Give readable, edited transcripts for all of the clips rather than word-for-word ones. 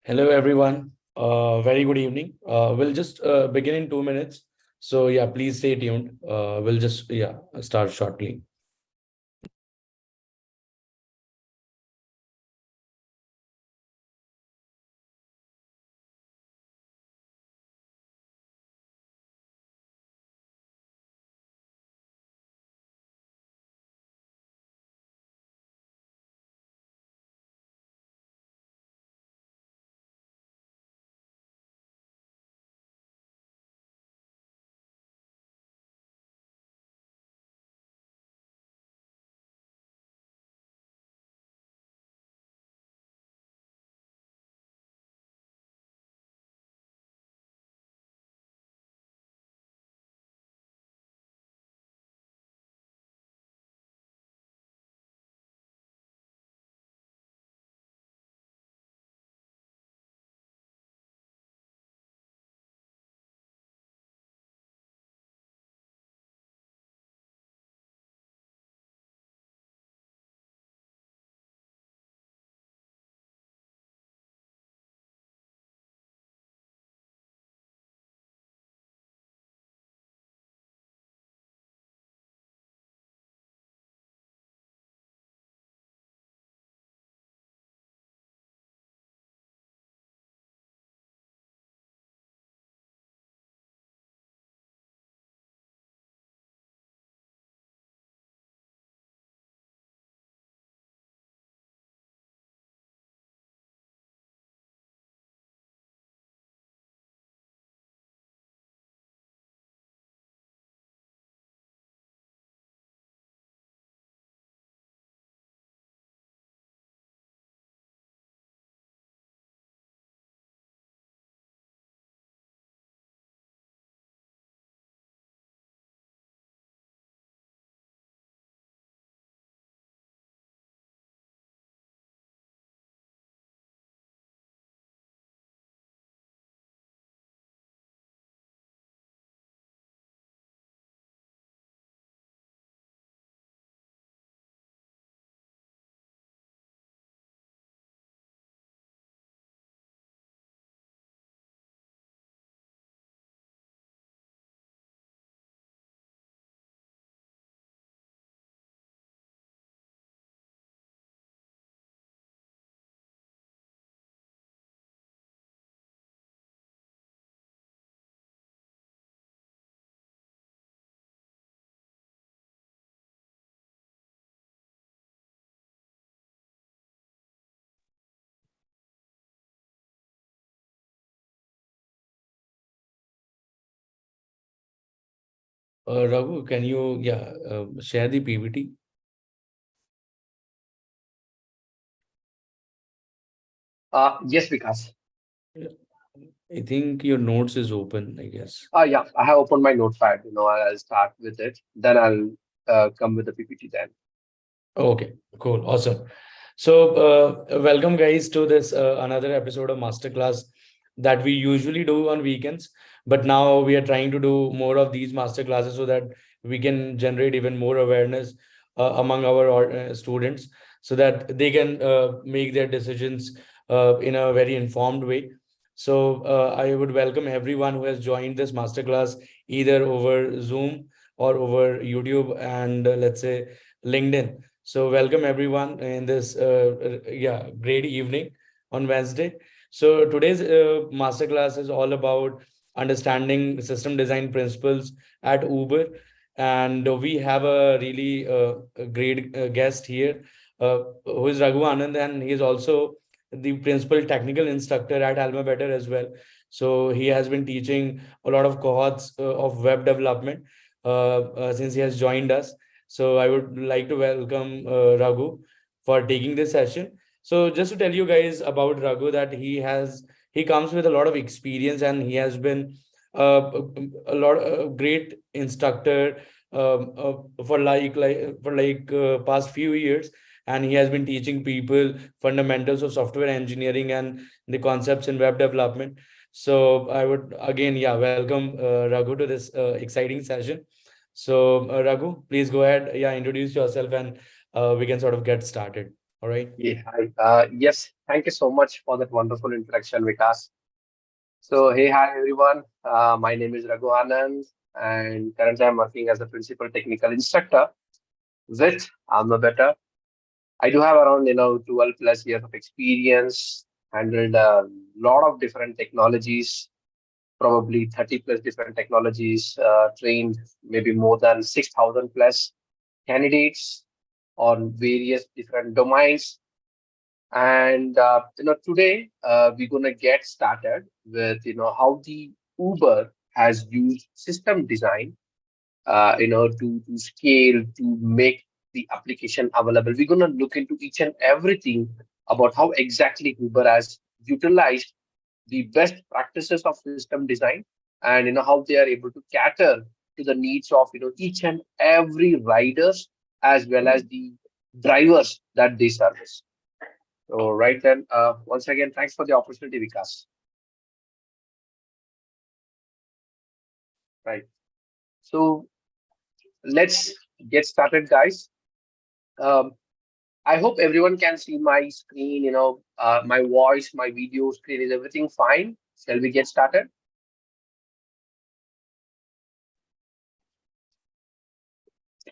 Hello, everyone. Very good evening. We'll just begin in 2 minutes. So yeah, please stay tuned. We'll just start shortly. Raghu, can you share the PPT? Yes, Vikas. Yeah. I think your notes is open, I guess. Yeah, I have opened my notepad. I'll start with it. Then I'll come with the PPT then. Okay, cool, awesome. So, welcome guys to this another episode of Masterclass that we usually do on weekends, but now we are trying to do more of these masterclasses so that we can generate even more awareness among our students, so that they can make their decisions in a very informed way. So, I would welcome everyone who has joined this masterclass either over Zoom or over YouTube and let's say LinkedIn. So welcome everyone in this great evening on Wednesday. So today's masterclass is all about understanding system design principles at Uber, and we have a really a great guest here, who is Raghu Anand, and he is also the principal technical instructor at AlmaBetter as well. So he has been teaching a lot of cohorts of web development since he has joined us. So I would like to welcome Raghu for taking this session. So just to tell you guys about Raghu, that he comes with a lot of experience, and he has been a lot great instructor for past few years, and he has been teaching people fundamentals of software engineering and the concepts in web development. So I would again welcome Raghu to this exciting session. So, Raghu, please go ahead. Yeah, introduce yourself, and we can sort of get started. All right. Yeah, hi. Yes, thank you so much for that wonderful introduction, Vikas. So, hey, hi everyone. My name is Raghu Anand, and currently I'm working as a principal technical instructor with AlmaBetter. I do have around 12 plus years of experience, handled a lot of different technologies, probably 30 plus different technologies, trained maybe more than 6,000 plus candidates on various different domains. And today we're gonna get started with how the Uber has used system design, to scale to make the application available. We're gonna look into each and everything about how exactly Uber has utilized the best practices of system design, and how they are able to cater to the needs of each and every riders as well as the drivers that they service. So right then, once again, thanks for the opportunity, Vikas. Right. So let's get started, guys. Um, I hope everyone can see my screen. My voice, my video screen, is everything fine? Shall we get started?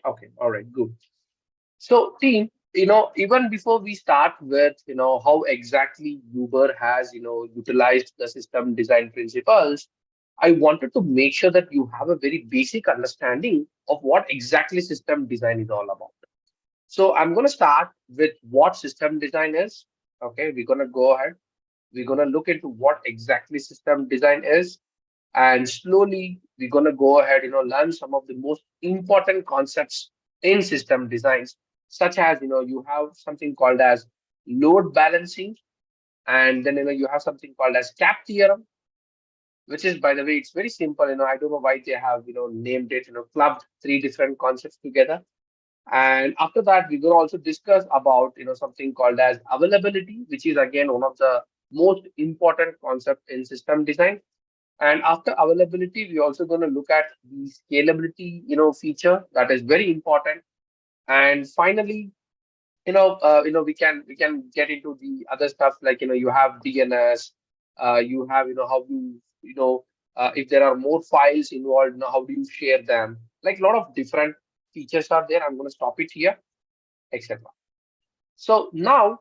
Okay. All right. Good. So, team, even before we start with, how exactly Uber has, utilized the system design principles, I wanted to make sure that you have a very basic understanding of what exactly system design is all about. So I'm going to start with what system design is. Okay, we're going to go ahead. We're going to look into what exactly system design is. And slowly, we're going to go ahead, learn some of the most important concepts in system designs, such as, you have something called as load balancing. And then, you have something called as cap theorem, which is, by the way, it's very simple. I don't know why they have, named it, clubbed three different concepts together. And after that, we're going to also discuss about something called as availability, which is again one of the most important concept in system design. And after availability, we're also going to look at the scalability feature that is very important. And finally, we can get into the other stuff like you have DNS, you have how you if there are more files involved, how do you share them? Like a lot of different features are there. I'm going to stop it here, etc. So now,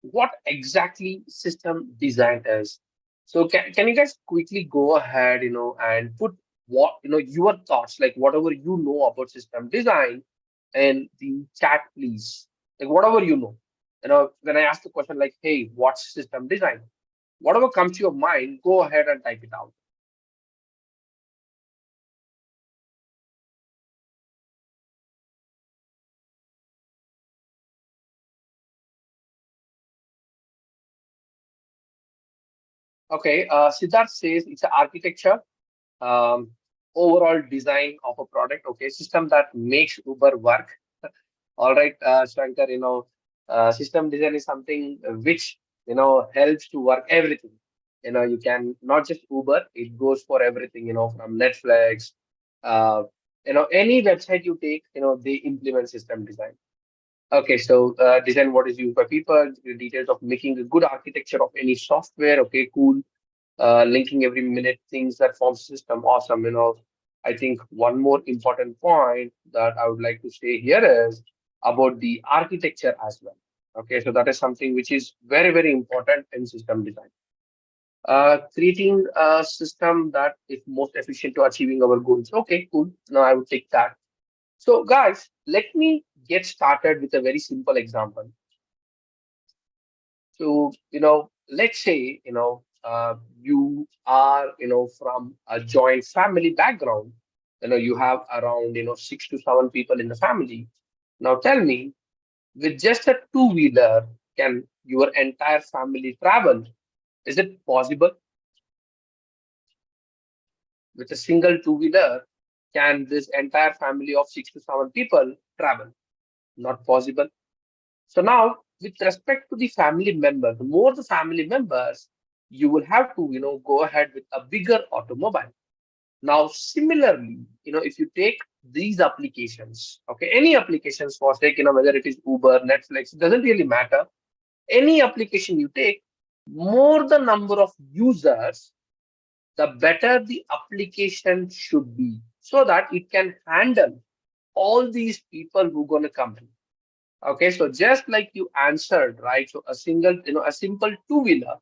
what exactly system design is? So can you guys quickly go ahead, and put what your thoughts, like whatever you know about system design, in the chat, please. Like whatever you know. When I ask the question like, hey, what's system design? Whatever comes to your mind, go ahead and type it out. Okay, Siddharth says it's an architecture, um, overall design of a product. Okay, system that makes Uber work. All right, Shankar, system design is something which, helps to work everything. You can not just Uber, it goes for everything, from Netflix, uh, any website you take, they implement system design. Okay, so design what is used by people, the details of making a good architecture of any software. Okay, cool. Linking every minute things that forms system. Awesome. I think one more important point that I would like to say here is about the architecture as well. Okay, so that is something which is very, very important in system design. Creating a system that is most efficient to achieving our goals. Okay, cool. Now I would take that. So, guys, let me get started with a very simple example. So, let's say, you are, from a joint family background. You have around, 6 to 7 people in the family. Now, tell me, with just a two-wheeler, can your entire family travel? Is it possible? With a single two-wheeler, can this entire family of 6 to 7 people travel? Not possible. So now, with respect to the family member, the more the family members, you will have to, go ahead with a bigger automobile. Now, similarly, if you take these applications, okay, any applications for take, whether it is Uber, Netflix, it doesn't really matter. Any application you take, more the number of users, the better the application should be, so that it can handle all these people who gonna come in. Okay, so just like you answered, right? So a single, a simple two-wheeler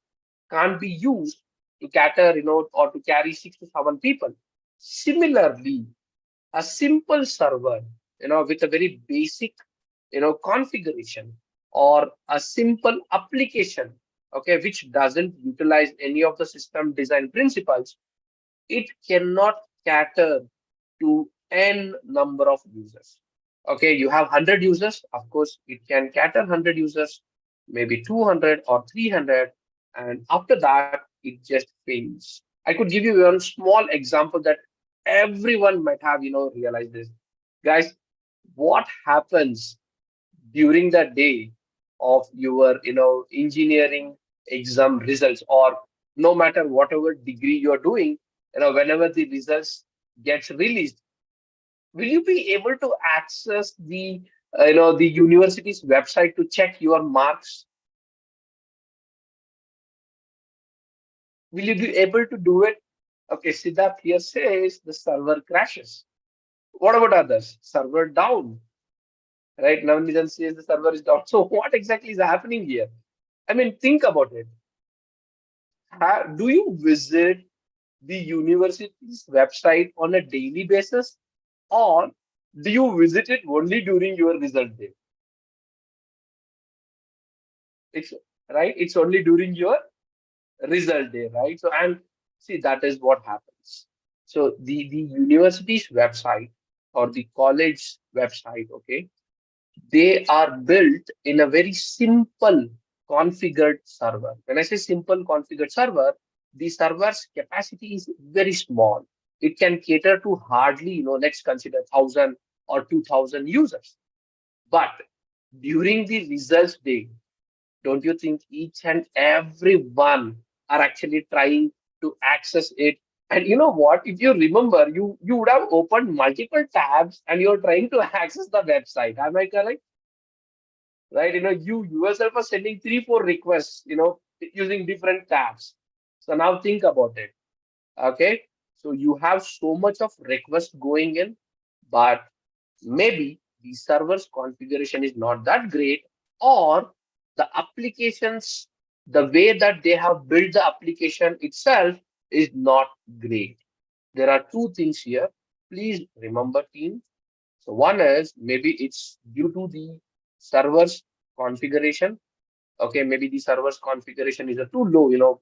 can't be used to cater, or to carry 6 to 7 people. Similarly, a simple server, with a very basic, configuration, or a simple application, okay, which doesn't utilize any of the system design principles, it cannot cater to n number of users. Okay, you have 100 users, of course, it can cater 100 users, maybe 200 or 300, and after that, it just fails. I could give you one small example that everyone might have, realized this. Guys, what happens during the day of your, engineering exam results, or no matter whatever degree you're doing, whenever the results gets released, will you be able to access the the university's website to check your marks? Will you be able to do it? Okay, Siddharth here says the server crashes. What about others? Server down, right? Navnidan says the server is down. So what exactly is happening here? I mean, think about it. Do you visit the university's website on a daily basis, or do you visit it only during your result day? It's right. It's only during your result day, right? So, and see, that is what happens. So the university's website or the college website, okay, they are built in a very simple configured server. When I say simple configured server, the server's capacity is very small. It can cater to hardly, let's consider 1,000 or 2,000 users. But during the results day, don't you think each and every one are actually trying to access it? And you know what? If you remember, you would have opened multiple tabs and you're trying to access the website. Am I correct? Right? You yourself are sending 3, 4 requests, using different tabs. So now think about it. Okay. So you have so much of request going in, but maybe the server's configuration is not that great, or the applications, the way that they have built the application itself is not great. There are two things here. Please remember, team. So one is maybe it's due to the server's configuration. Okay, maybe the server's configuration is a too low, 2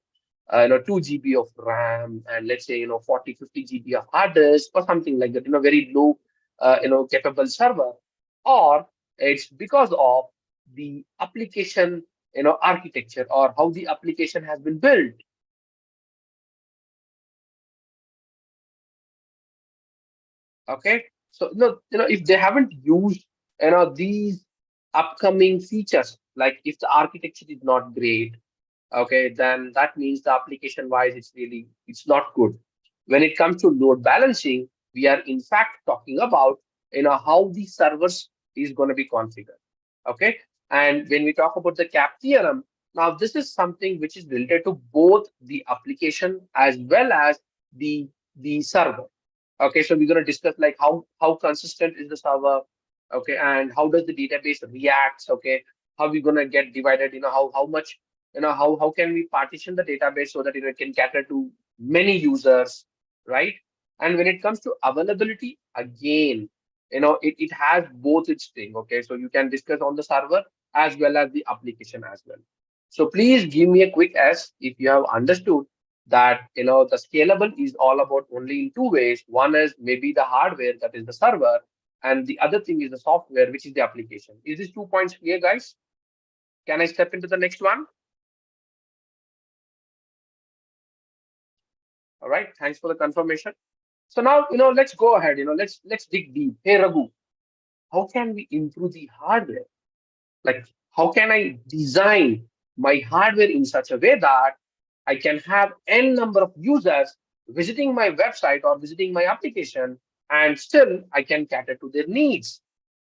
GB of RAM, and let's say, 40, 50 GB of hard disk or something like that, very low, capable server, or it's because of the application, architecture, or how the application has been built. Okay, so no, if they haven't used, these upcoming features, like if the architecture is not great, okay, then that means the application wise it's not good. When it comes to load balancing, we are in fact talking about, how the servers is going to be configured. Okay, and when we talk about the cap theorem, now this is something which is related to both the application as well as the server. Okay, so we're going to discuss like how consistent is the server, okay, and how does the database reacts, okay, how we going to get divided, how much, how can we partition the database so that, it can cater to many users, right? And when it comes to availability, again, it has both its thing. Okay, so you can discuss on the server as well as the application as well. So please give me a quick S if you have understood that, the scalable is all about only in two ways. One is maybe the hardware, that is the server, and the other thing is the software, which is the application. Is these 2 points clear, guys? Can I step into the next one? All right, thanks for the confirmation. So now, let's go ahead, let's dig deep. Hey Raghu, how can we improve the hardware? Like, how can I design my hardware in such a way that I can have n number of users visiting my website or visiting my application, and still I can cater to their needs.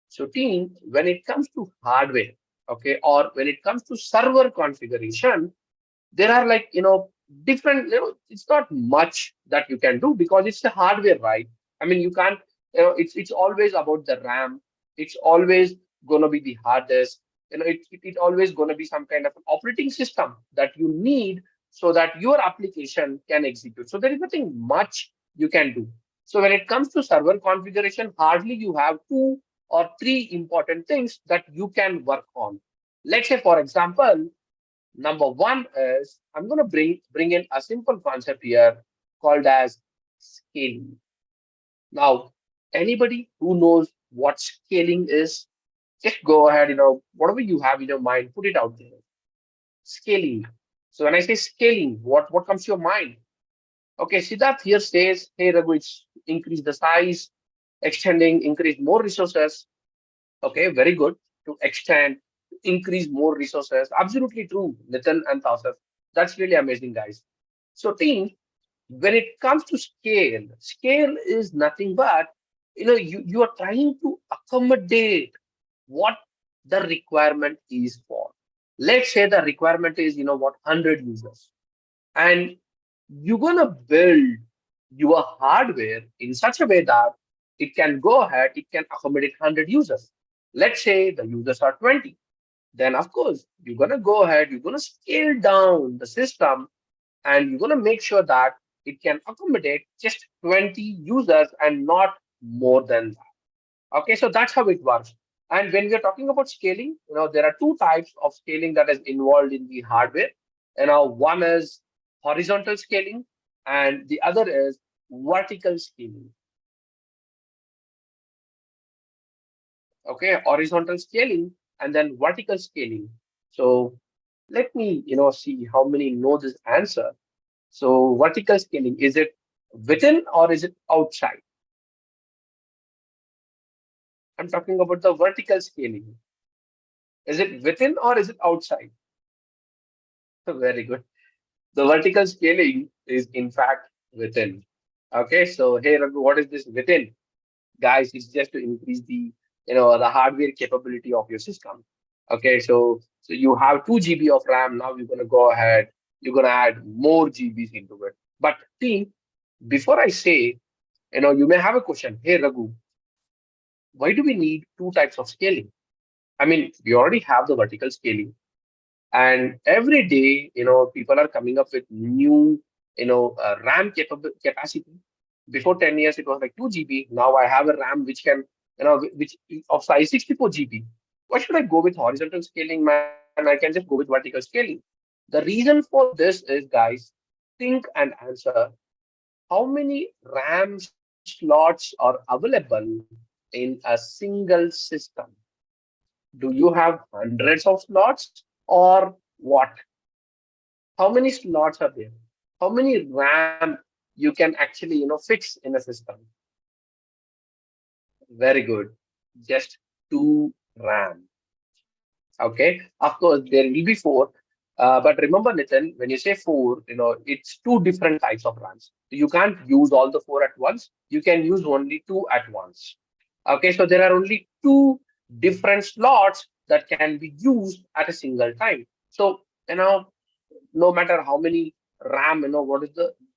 So team, when it comes to hardware, okay, or when it comes to server configuration, there are like, different, it's not much that you can do because it's the hardware, right? I mean, you can't, it's always about the RAM. It's always going to be the hard disk. It always going to be some kind of an operating system that you need so that your application can execute. So there is nothing much you can do. So when it comes to server configuration, hardly you have two or three important things that you can work on. Let's say, for example, number one is I'm going to bring in a simple concept here called as scaling. Now, anybody who knows what scaling is, just go ahead, whatever you have in your mind, put it out there. Scaling. So when I say scaling, what comes to your mind? Okay, Siddharth here says, hey Raghu, it's increase the size, extending, increase more resources. Okay, very good. To extend, increase more resources. Absolutely true, Nitin and Tausaf. That's really amazing, guys. So, team, when it comes to scale is nothing but, you are trying to accommodate what the requirement is for. Let's say the requirement is, 100 users. And you're going to build your hardware in such a way that it can go ahead, it can accommodate 100 users. Let's say the users are 20. Then, of course, you're going to go ahead, you're going to scale down the system, and you're going to make sure that it can accommodate just 20 users and not more than that. Okay, so that's how it works. And when we're talking about scaling, there are two types of scaling that is involved in the hardware. One is horizontal scaling, and the other is vertical scaling. Okay, horizontal scaling and then vertical scaling. So let me, see how many know this answer. So vertical scaling, is it within or is it outside? I'm talking about the vertical scaling. Is it within or is it outside? Very good. The vertical scaling is in fact within. Okay, so hey Raghu, what is this within? Guys, it's just to increase the hardware capability of your system. Okay, so you have 2 GB of RAM. Now you're gonna go ahead, you're gonna add more GBs into it. But team, before I say, you may have a question. Hey Raghu, why do we need two types of scaling? I mean, we already have the vertical scaling, and every day, people are coming up with new, RAM capacity. Before 10 years, it was like 2 GB. Now I have a RAM which can, which of size 64 GB. Why should I go with horizontal scaling, man? I can just go with vertical scaling. The reason for this is, guys, think and answer how many RAM slots are available in a single system. Do you have hundreds of slots or what? How many slots are there? How many RAM you can actually, fix in a system? Very good. Just two RAM. Okay. Of course, there will be four. But remember, Nitin, when you say four, it's two different types of RAMs. You can't use all the four at once. You can use only two at once. Okay. So there are only two different slots that can be used at a single time. So, no matter how many RAM, what is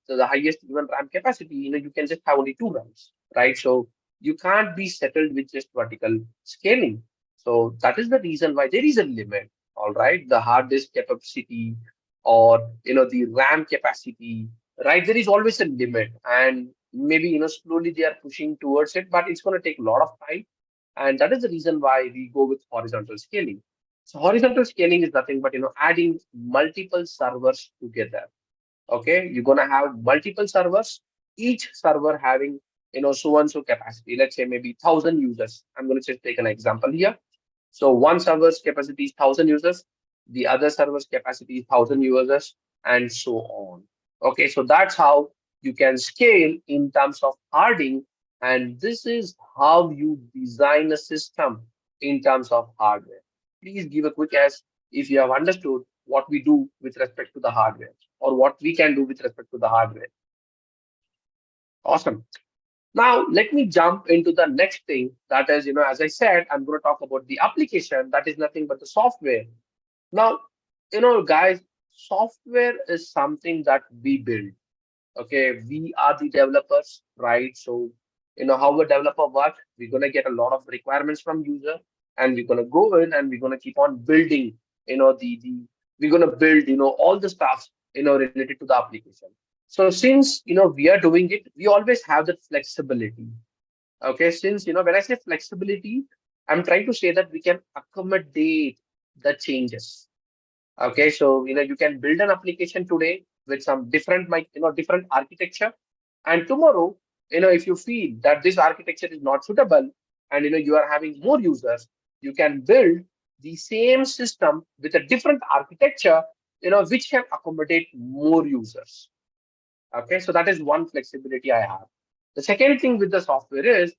the highest even RAM capacity, you can just have only two RAMs, right? So you can't be settled with just vertical scaling. So that is the reason why there is a limit, all right? The hard disk capacity or, the RAM capacity, right? There is always a limit, and maybe, slowly they are pushing towards it, but it's going to take a lot of time. And that is the reason why we go with horizontal scaling. So horizontal scaling is nothing but, adding multiple servers together. Okay, you're gonna have multiple servers, each server having, so and so capacity. Let's say maybe 1,000 users. I'm gonna just take an example here. So one server's capacity is 1,000 users, the other server's capacity is 1,000 users, and so on. Okay, so that's how you can scale in terms of hardening, and this is how you design a system in terms of hardware. Please give a quick as if you have understood what we do with respect to the hardware or what we can do with respect to the hardware. Awesome. Now, let me jump into the next thing. That is, as I said, I'm going to talk about the application. That is nothing but the software. Now, guys, software is something that we build. Okay, we are the developers, right? So, how a developer works, we're going to get a lot of requirements from user, and we're going to go in and we're going to keep on building, the we're going to build, all the stuff, related to the application. So since, we are doing it, we always have that flexibility. Okay, since, when I say flexibility, I'm trying to say that we can accommodate the changes. Okay, so you can build an application today with some different, different architecture, and tomorrow, if you feel that this architecture is not suitable, and you are having more users, you can build the same system with a different architecture, which can accommodate more users. Okay, so that is one flexibility I have. The second thing with the software is,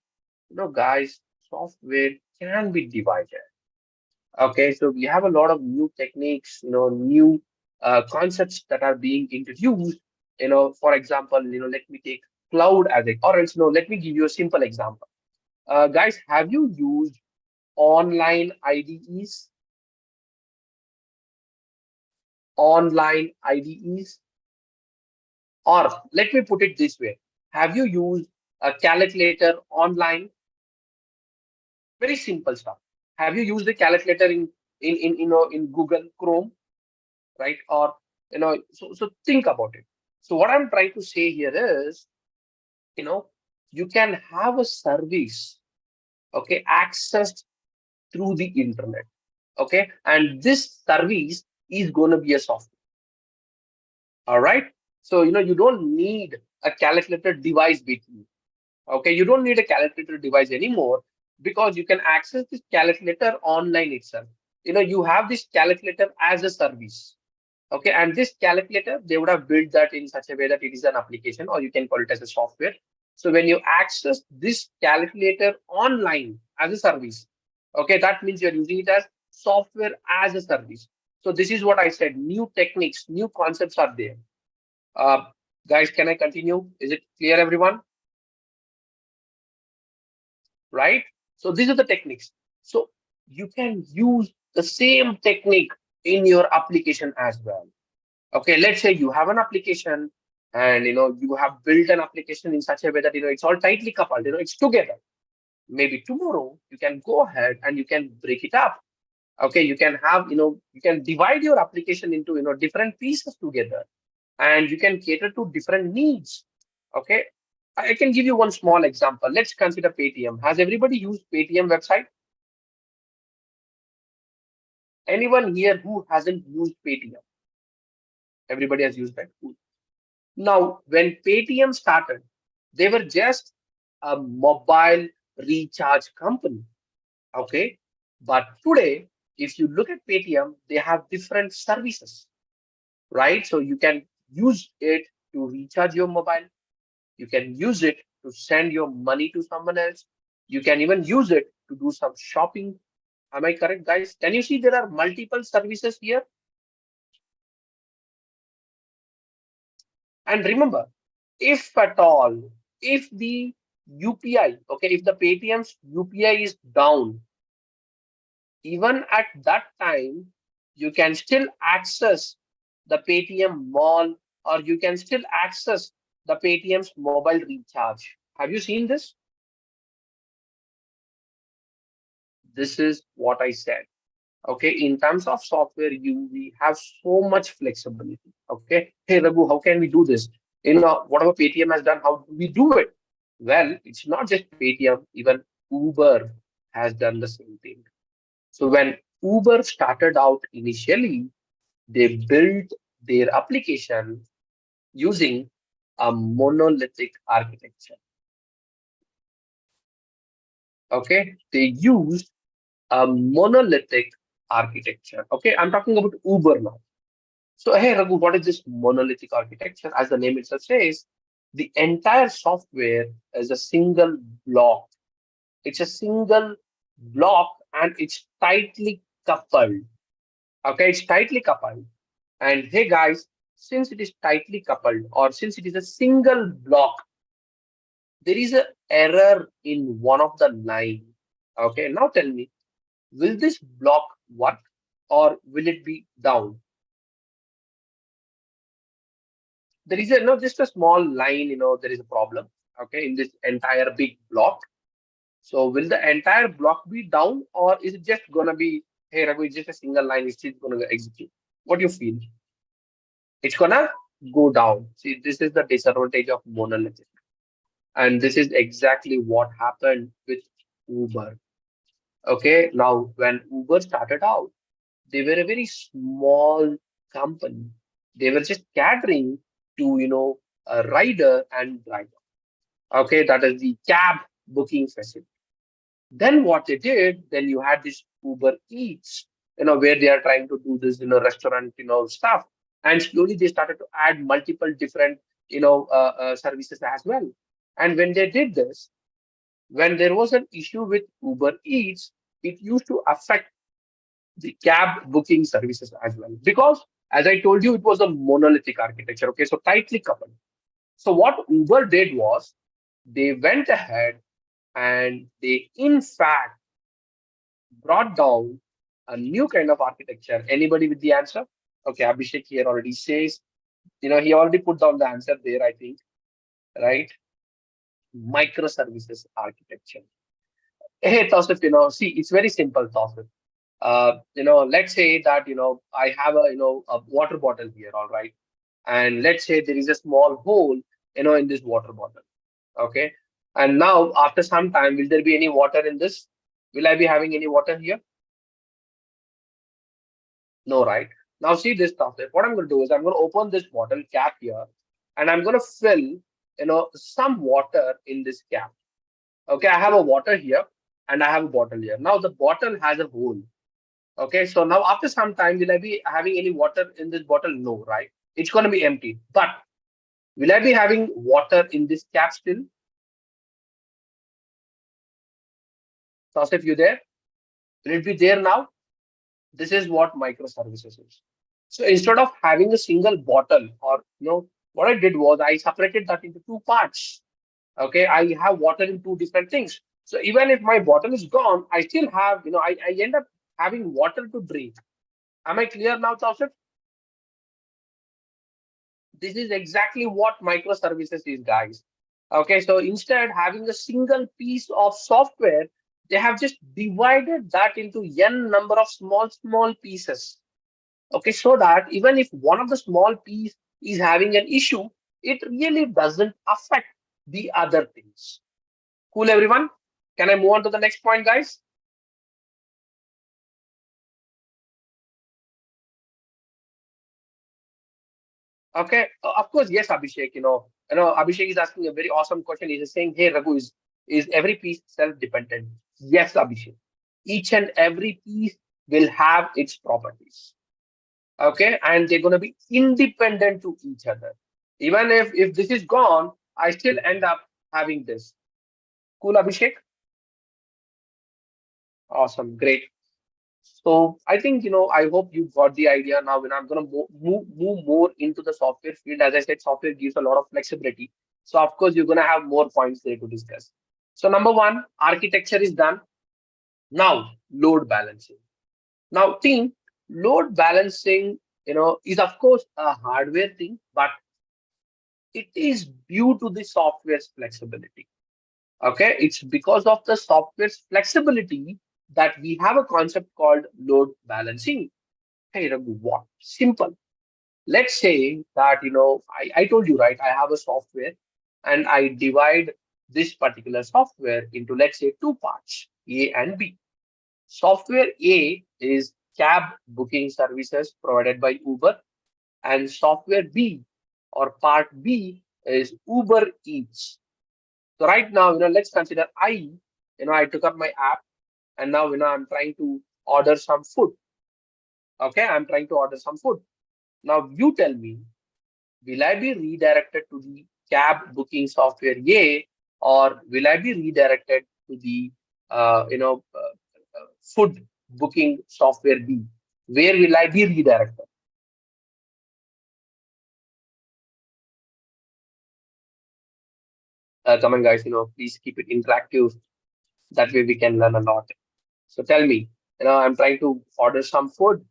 guys, software can be divided. Okay, so we have a lot of new techniques, new concepts that are being introduced. For example, let me take cloud as it, or else, let me give you a simple example. Guys, have you used online IDEs? Online IDEs? Or let me put it this way. Have you used a calculator online? Very simple stuff. Have you used the calculator in Google Chrome, right? Or so think about it. So what I'm trying to say here is, you know, you can have a service, okay, accessed through the internet, okay, and this service is going to be a software. All right. So you don't need a calculator device with you. Okay, you don't need a calculator device anymore because you can access this calculator online itself. You have this calculator as a service. Okay, and this calculator, they would have built that in such a way that it is an application, or you can call it as a software. So when you access this calculator online as a service, okay, that means you're using it as software as a service. So this is what I said, new techniques, new concepts are there. Uh, Guys, can I continue? Is it clear, everyone? Right? So these are the techniques. So you can use the same technique in your application as well. Okay, let's say you have an application, and you have built an application in such a way that it's all tightly coupled, it's together. Maybe tomorrow you can go ahead and you can break it up. Okay, you can have, you can divide your application into different pieces together, and you can cater to different needs. Okay, I can give you one small example. Let's consider Paytm. Has everybody used Paytm website? Anyone here who hasn't used Paytm? Everybody has used that. Cool. Now, when Paytm started, they were just a mobile recharge company. Okay. But today, if you look at Paytm, they have different services, right? So you can use it to recharge your mobile. You can use it to send your money to someone else. You can even use it to do some shopping. Am I correct, guys? Can you see there are multiple services here? And remember, if at all, if the UPI, okay, if the Paytm's UPI is down, even at that time, you can still access the Paytm mall, or you can still access the Paytm's mobile recharge. Have you seen this? This is what I said. Okay, in terms of software, we have so much flexibility. Okay, hey Raghu, how can we do this? Whatever Paytm has done, how do we do it? Well, it's not just Paytm, even Uber has done the same thing. So when Uber started out initially, they built their application using a monolithic architecture. Okay, they used a monolithic architecture. Okay, I'm talking about Uber now. So, hey, Raghu, what is this monolithic architecture? As the name itself says, the entire software is a single block. It's a single block, and it's tightly coupled. Okay, it's tightly coupled. And hey, guys, since it is tightly coupled, or since it is a single block, there is an error in one of the line. Okay, now tell me, will this block work or will it be down? There is a no just a small line, there is a problem. Okay, in this entire big block. So will the entire block be down or is it just gonna be, hey Raghu, it's just a single line, it's just gonna execute? What do you feel? It's gonna go down. See, this is the disadvantage of monolithic. And this is exactly what happened with Uber. Okay, now when Uber started out, they were a very small company. They were just catering to, a rider and driver. Okay, that is the cab booking facility. Then what they did, then you had this Uber Eats, where they are trying to do this, restaurant, stuff. And slowly they started to add multiple different, services as well. And when they did this, when there was an issue with Uber Eats, it used to affect the cab booking services as well. Because as I told you, it was a monolithic architecture. Okay, so tightly coupled. So what Uber did was they went ahead and they in fact brought down a new kind of architecture. Anybody with the answer? Okay, Abhishek here already says, he already put down the answer there, I think, right? Microservices architecture. Hey, Tausif, see, it's very simple, Tausif. Let's say that, I have a water bottle here, all right? And let's say there is a small hole, in this water bottle. Okay. And now after some time, will there be any water in this? Will I be having any water here? No, right? Now see this stuff. What I'm going to do is I'm going to open this bottle cap here and I'm going to fill, some water in this cap. Okay. I have a water here and I have a bottle here. Now the bottle has a hole. Okay. So now after some time, will I be having any water in this bottle? No, right? It's going to be empty. But will I be having water in this cap still? Tausif, you there? Will it be there now? This is what microservices is. So instead of having a single bottle, or what I did was I separated that into two parts. Okay, I have water in two different things. So even if my bottle is gone, I still have, I end up having water to drink. Am I clear now, Tausif? This is exactly what microservices is, guys. Okay, so instead having a single piece of software, they have just divided that into n number of small pieces. Okay, so that even if one of the small piece is having an issue, it really doesn't affect the other things. Cool, everyone? Can I move on to the next point, guys? Okay, of course, yes, Abhishek. Abhishek is asking a very awesome question. He's saying, "Hey, Raghu, is every piece self-dependent?" Yes, Abhishek. Each and every piece will have its properties. Okay, and they're going to be independent to each other. Even if this is gone, I still end up having this. Cool, Abhishek. Awesome, great. So I think, I hope you got the idea now. When I'm going to move more into the software field, as I said, software gives a lot of flexibility. So of course, you're going to have more points there to discuss. So number one, architecture is done. Now, load balancing. Now, team, load balancing, is of course a hardware thing, but it is due to the software's flexibility. Okay, it's because of the software's flexibility that we have a concept called load balancing. Hey, Raghu, what? Simple. Let's say that, I told you, right, I have a software and I divide this particular software into, let's say, two parts, A and B. Software A is cab booking services provided by Uber, and software B or part B is Uber Eats. So right now, let's consider I took up my app and now, I'm trying to order some food. Okay, I'm trying to order some food. Now you tell me, will I be redirected to the cab booking software A, or will I be redirected to the food booking software B? Where will I be redirected? Come on, guys, please keep it interactive. That way we can learn a lot. So tell me, I'm trying to order some food.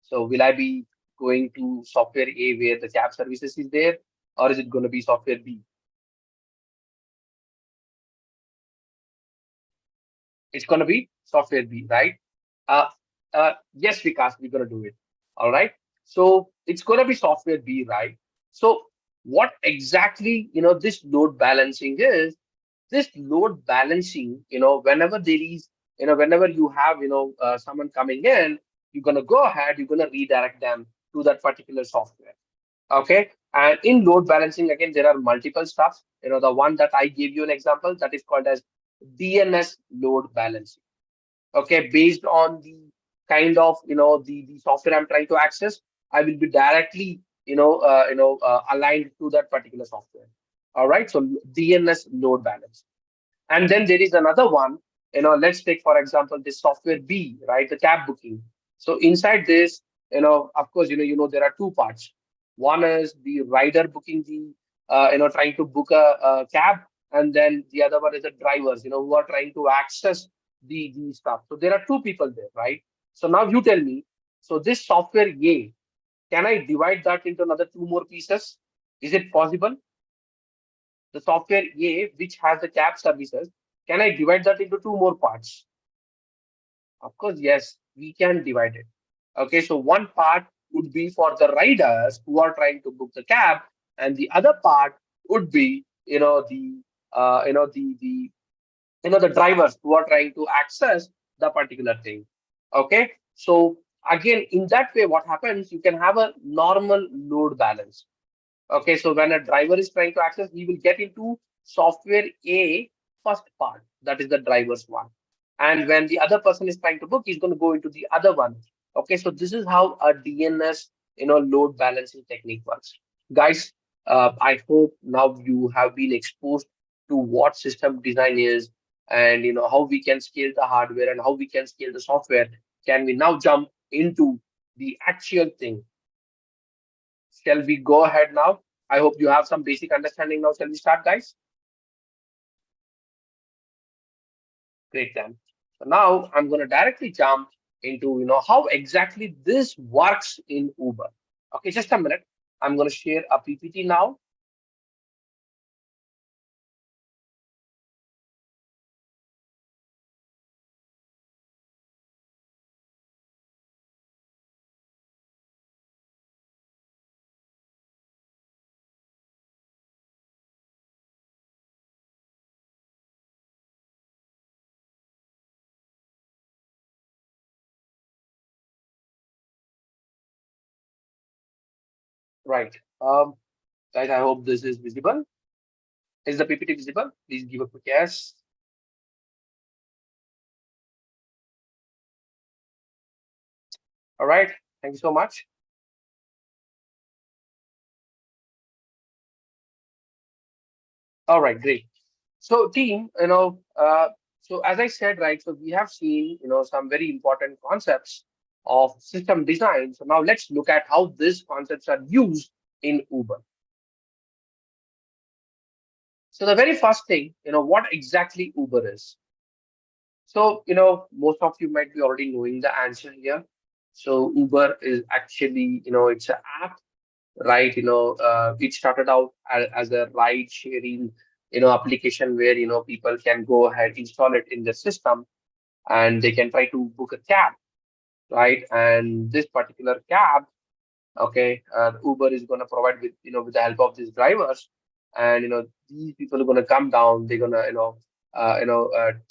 So will I be going to software A where the cab services is there, or is it going to be software B? It's going to be software B, right? Uh, yes, Vikas, we're going to do it. All right. So it's going to be software B, right? So what exactly, this load balancing is, this load balancing, whenever there is, whenever you have, someone coming in, you're going to go ahead, you're going to redirect them to that particular software. Okay. And in load balancing, again, there are multiple stuff. The one that I gave you an example, that is called as DNS load balancing. Okay, based on the kind of the software I'm trying to access, I will be directly aligned to that particular software. All right, so DNS load balance. And then there is another one. Let's take for example this software B, right, the cab booking. So inside this, of course, there are two parts. One is the rider booking the trying to book a cab, and then the other one is the drivers, who are trying to access the stuff. So there are two people there, right? So now you tell me, so this software A, can I divide that into another two more pieces? Is it possible? The software A, which has the cab services, can I divide that into two more parts? Of course, yes, we can divide it. Okay, so one part would be for the riders who are trying to book the cab, and the other part would be, the drivers who are trying to access the particular thing. Okay, so again, in that way, what happens? You can have a normal load balance. Okay, so when a driver is trying to access, he will get into software A first part, that is the driver's one. And when the other person is trying to book, he's going to go into the other one. Okay, so this is how a DNS, load balancing technique works. Guys, I hope now you have been exposed to what system design is, and how we can scale the hardware and how we can scale the software. Can we now jump into the actual thing? Shall we go ahead now? I hope you have some basic understanding now. Shall we start, guys? Great, then. So now I'm going to directly jump into, how exactly this works in Uber. Okay, just a minute. I'm going to share a PPT now. Right. Guys, I hope this is visible. Is the PPT visible? Please give a quick yes. All right. Thank you so much. All right, great. So team, so as I said, right, so we have seen, some very important concepts of system design. So now let's look at how these concepts are used in Uber. So the very first thing, what exactly Uber is. So, most of you might be already knowing the answer here. So Uber is actually, it's an app, right? It started out as a ride sharing, application where, people can go ahead, install it in the system, and they can try to book a cab, right? And this particular cab, okay, Uber is going to provide with, with the help of these drivers, and these people are going to come down. They're going to,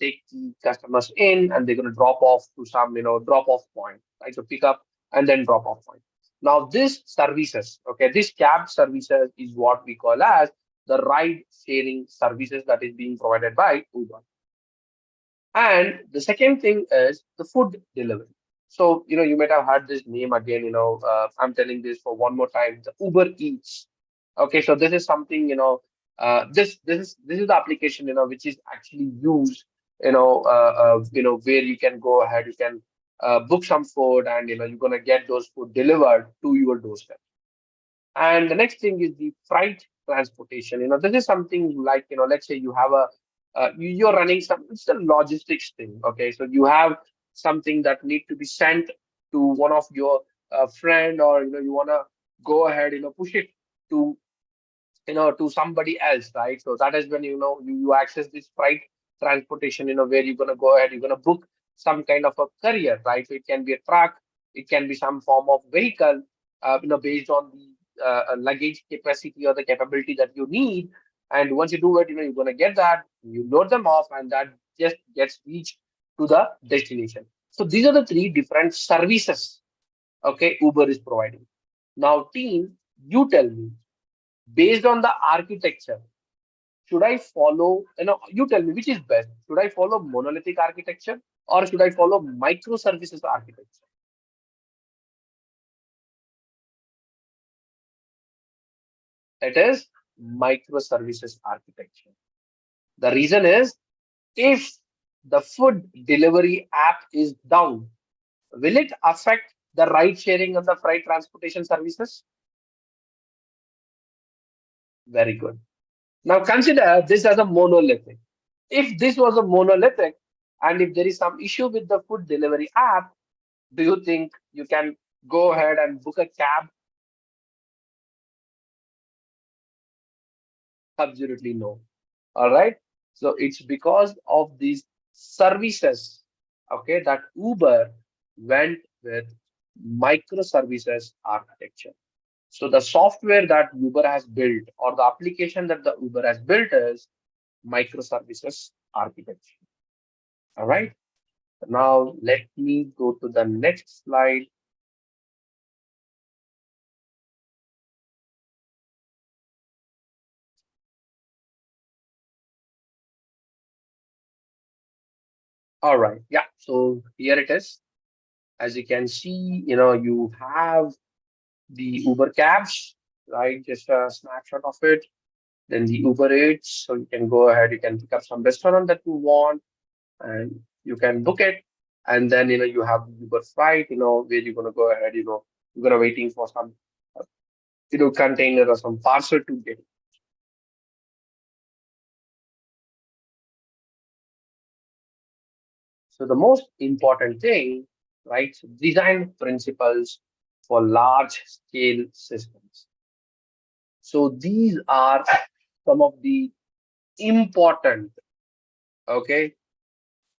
take the customers in, and they're going to drop off to some, drop off point, right? So pick up and then drop off point. Now this services, okay, this cab services is what we call as the ride sharing services that is being provided by Uber. And the second thing is the food delivery. So, you might have heard this name again, I'm telling this for one more time, the Uber Eats. Okay, so this is something, this is the application, which is actually used, where you can go ahead, you can book some food, and, you're going to get those food delivered to your doorstep. And the next thing is the freight transportation. This is something like, let's say you have you're running it's a logistics thing. Okay, so you have something that need to be sent to one of your friend, or you want to go ahead, push it to to somebody else, right? So that is when you access this freight transportation, where you're gonna go ahead, you're gonna book some kind of a courier, right? So it can be a truck, it can be some form of vehicle, based on the luggage capacity or the capability that you need. And once you do it, you're gonna get that, you load them off, and that just gets reached to the destination. So these are the three different services, okay, Uber is providing. Now, team, you tell me, based on the architecture, should I follow, you tell me which is best. Should I follow monolithic architecture or should I follow microservices architecture? It is microservices architecture. The reason is, if the food delivery app is down, will it affect the ride sharing and the freight transportation services? Very good. Now consider this as a monolithic. If this was a monolithic, and if there is some issue with the food delivery app, do you think you can go ahead and book a cab? Absolutely no. All right. So it's because of these services, okay, that Uber went with microservices architecture. So the software that Uber has built, or the application that the Uber has built, is microservices architecture. All right. Now let me go to the next slide. All right. Yeah. So here it is. As you can see, you have the Uber cabs, right? Just a snapshot of it. Then the Uber Eats. So you can go ahead, you can pick up some restaurant that you want, and you can book it. And then, you have the Uber Flight, where you're going to go ahead, you're going to waiting for some, uh, container or some parcel to get. So the most important thing, right? So design principles for large scale systems. So these are some of the important, okay,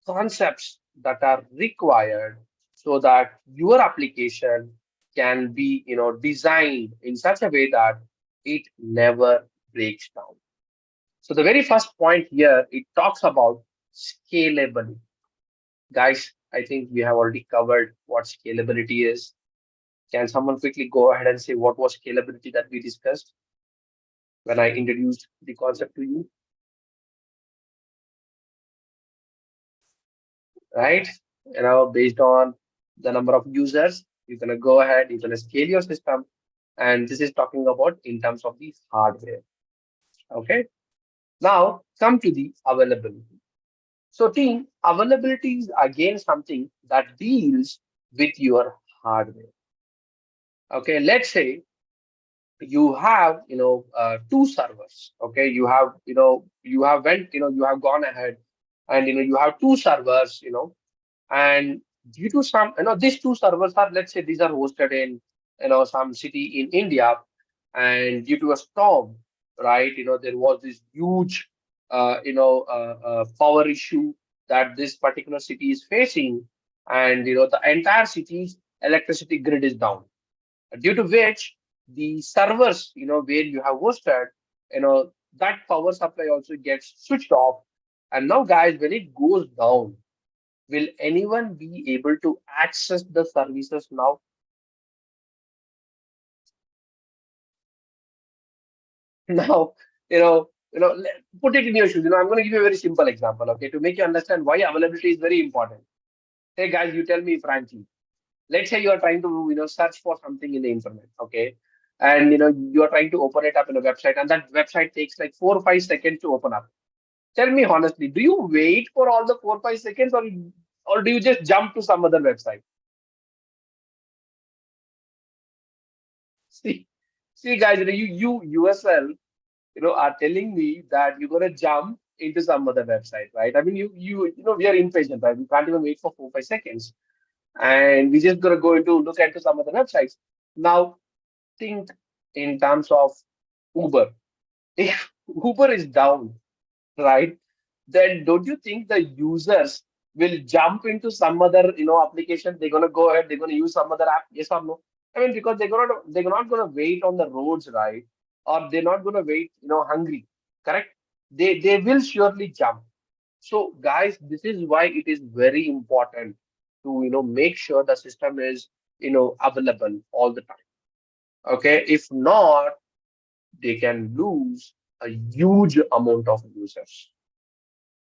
concepts that are required so that your application can be, designed in such a way that it never breaks down. So the very first point here, it talks about scalability. Guys, I think we have already covered what scalability is. Can someone quickly go ahead and say what was scalability that we discussed when I introduced the concept to you, right? Based on the number of users, you're going to go ahead, you're going to scale your system. And this is talking about in terms of the hardware. Okay. Now come to the availability. So team, availability is again something that deals with your hardware. Okay. Let's say you have, two servers. Okay. You have gone ahead and, you have two servers, and due to some, these two servers are, let's say these are hosted in, some city in India, and due to a storm, right, there was this huge power issue that this particular city is facing, and the entire city's electricity grid is down, due to which the servers, where you have hosted, that power supply also gets switched off. And now guys, when it goes down, will anyone be able to access the services now? Now, put it in your shoes. I'm going to give you a very simple example, okay, to make you understand why availability is very important. Hey guys, you tell me frankly. Let's say you are trying to, search for something in the internet, okay, and you are trying to open it up in a website, and that website takes like 4 or 5 seconds to open up. Tell me honestly, do you wait for all the 4 or 5 seconds, or do you just jump to some other website? See. See, guys, you yourself, are telling me that you're gonna jump into some other website, right? I mean, we are impatient, right? We can't even wait for 4 5 seconds, and we just gonna go into look into some other websites. Now, think in terms of Uber. If Uber is down, right, then don't you think the users will jump into some other, application? They're gonna go ahead, they're gonna use some other app, yes or no? I mean, because they're not gonna wait on the roads, right? Or they're not gonna wait, hungry, correct? They will surely jump. So, guys, this is why it is very important to, make sure the system is, available all the time. Okay, if not, they can lose a huge amount of users.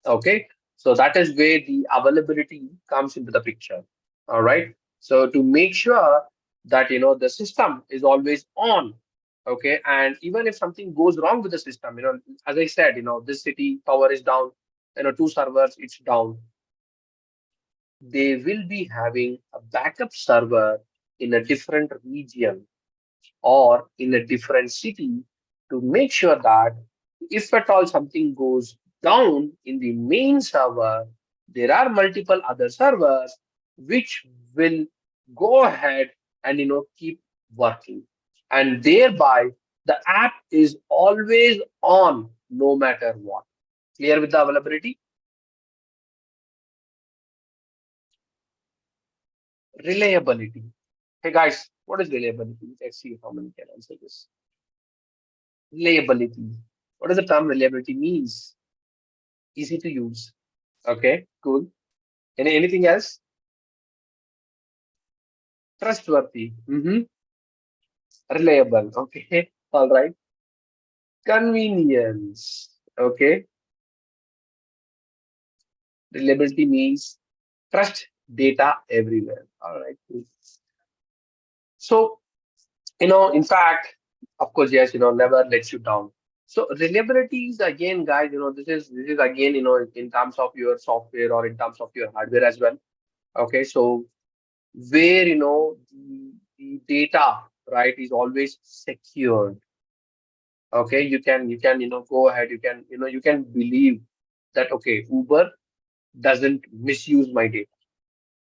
Okay, so that is where the availability comes into the picture. All right, so to make sure that the system is always on. Okay, and even if something goes wrong with the system, as I said, this city power is down, two servers it's down, they will be having a backup server in a different region or in a different city to make sure that if at all something goes down in the main server, there are multiple other servers which will go ahead and keep working. And thereby the app is always on no matter what. Clear with the availability? Reliability. Hey guys, what is reliability? Let's see how many can answer this. Reliability. What does the term reliability means? Easy to use. Okay, cool. Anything else? Trustworthy. Reliable. Okay. All right. Convenience. Okay. Reliability means trust data everywhere. All right. Cool. So, in fact, of course, yes, never lets you down. So reliability is again, guys, this is again, in terms of your software or in terms of your hardware as well. Okay, so where the data, right, is always secured. Okay, you can go ahead, you can believe that okay, Uber doesn't misuse my data,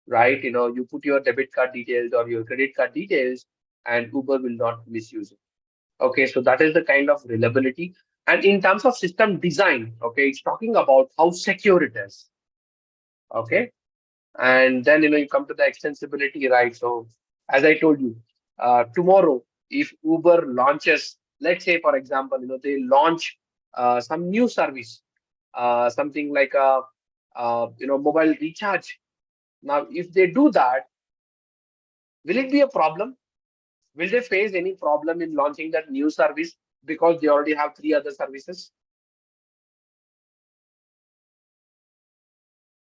right? You put your debit card details or your credit card details, and Uber will not misuse it. Okay, so that is the kind of reliability. And in terms of system design, okay, it's talking about how secure it is. Okay, and then you come to the extensibility, right? So as I told you, tomorrow if Uber launches, let's say for example, they launch some new service, something like a mobile recharge. Now if they do that, will it be a problem? Will they face any problem in launching that new service because they already have three other services?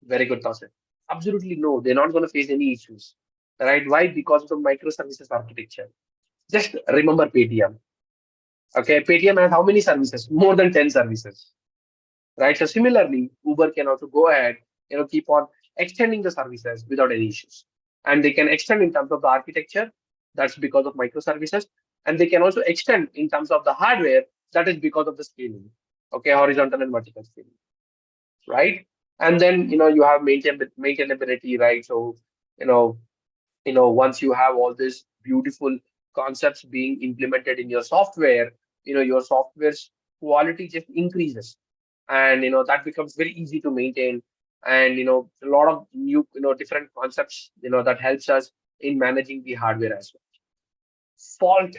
Very good, Tausif. Absolutely no, they're not going to face any issues, right? Why? Because of the microservices architecture. Just remember Paytm. Okay, Paytm has how many services? More than 10 services, right? So similarly, Uber can also go ahead, keep on extending the services without any issues. And they can extend in terms of the architecture, that's because of microservices. And they can also extend in terms of the hardware, that is because of the scaling. Okay, horizontal and vertical scaling, right? And then you have maintainability, right? So you know once you have all these beautiful concepts being implemented in your software, your software's quality just increases, and that becomes very easy to maintain. And a lot of new different concepts that helps us in managing the hardware as well. Fault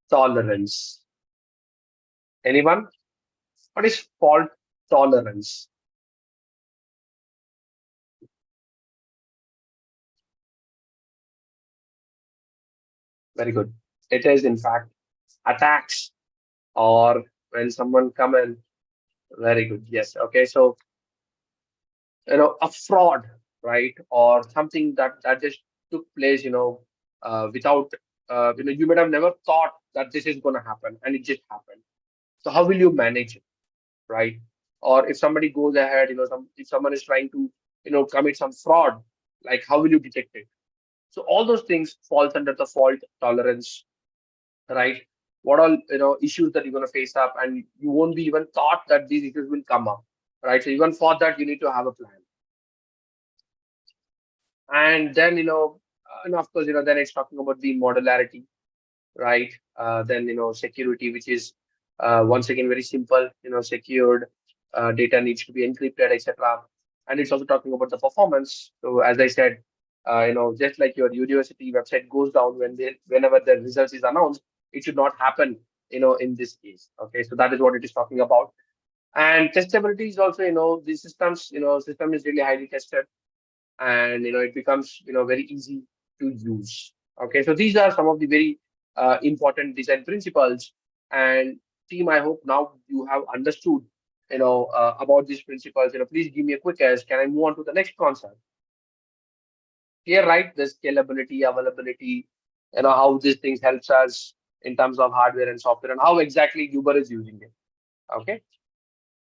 tolerance. Anyone? What is fault tolerance? Very good. It is in fact attacks, or when someone come in. Very good. Yes. Okay. So a fraud, right, or something that just took place, without you might have never thought that this is going to happen, and it just happened. So how will you manage it, right? Or if somebody goes ahead, if someone is trying to commit some fraud, like how will you detect it? So all those things falls under the fault tolerance, right? what all issues that you're going to face up, and you won't be even thought that these issues will come up, right? So even for that, you need to have a plan. And then and of course then it's talking about the modularity, right? Then security, which is once again very simple. Secured data needs to be encrypted, etc. And it's also talking about the performance. So as I said, just like your university website goes down whenever the results is announced, it should not happen in this case. Okay, so that is what it is talking about. And testability is also, the systems, system is really highly tested, and it becomes very easy to use. Okay, so these are some of the very important design principles. And team, I hope now you have understood about these principles. Please give me a quick as can I move on to the next concept here, right? The scalability, availability, how these things helps us in terms of hardware and software, and how exactly Uber is using it. Okay,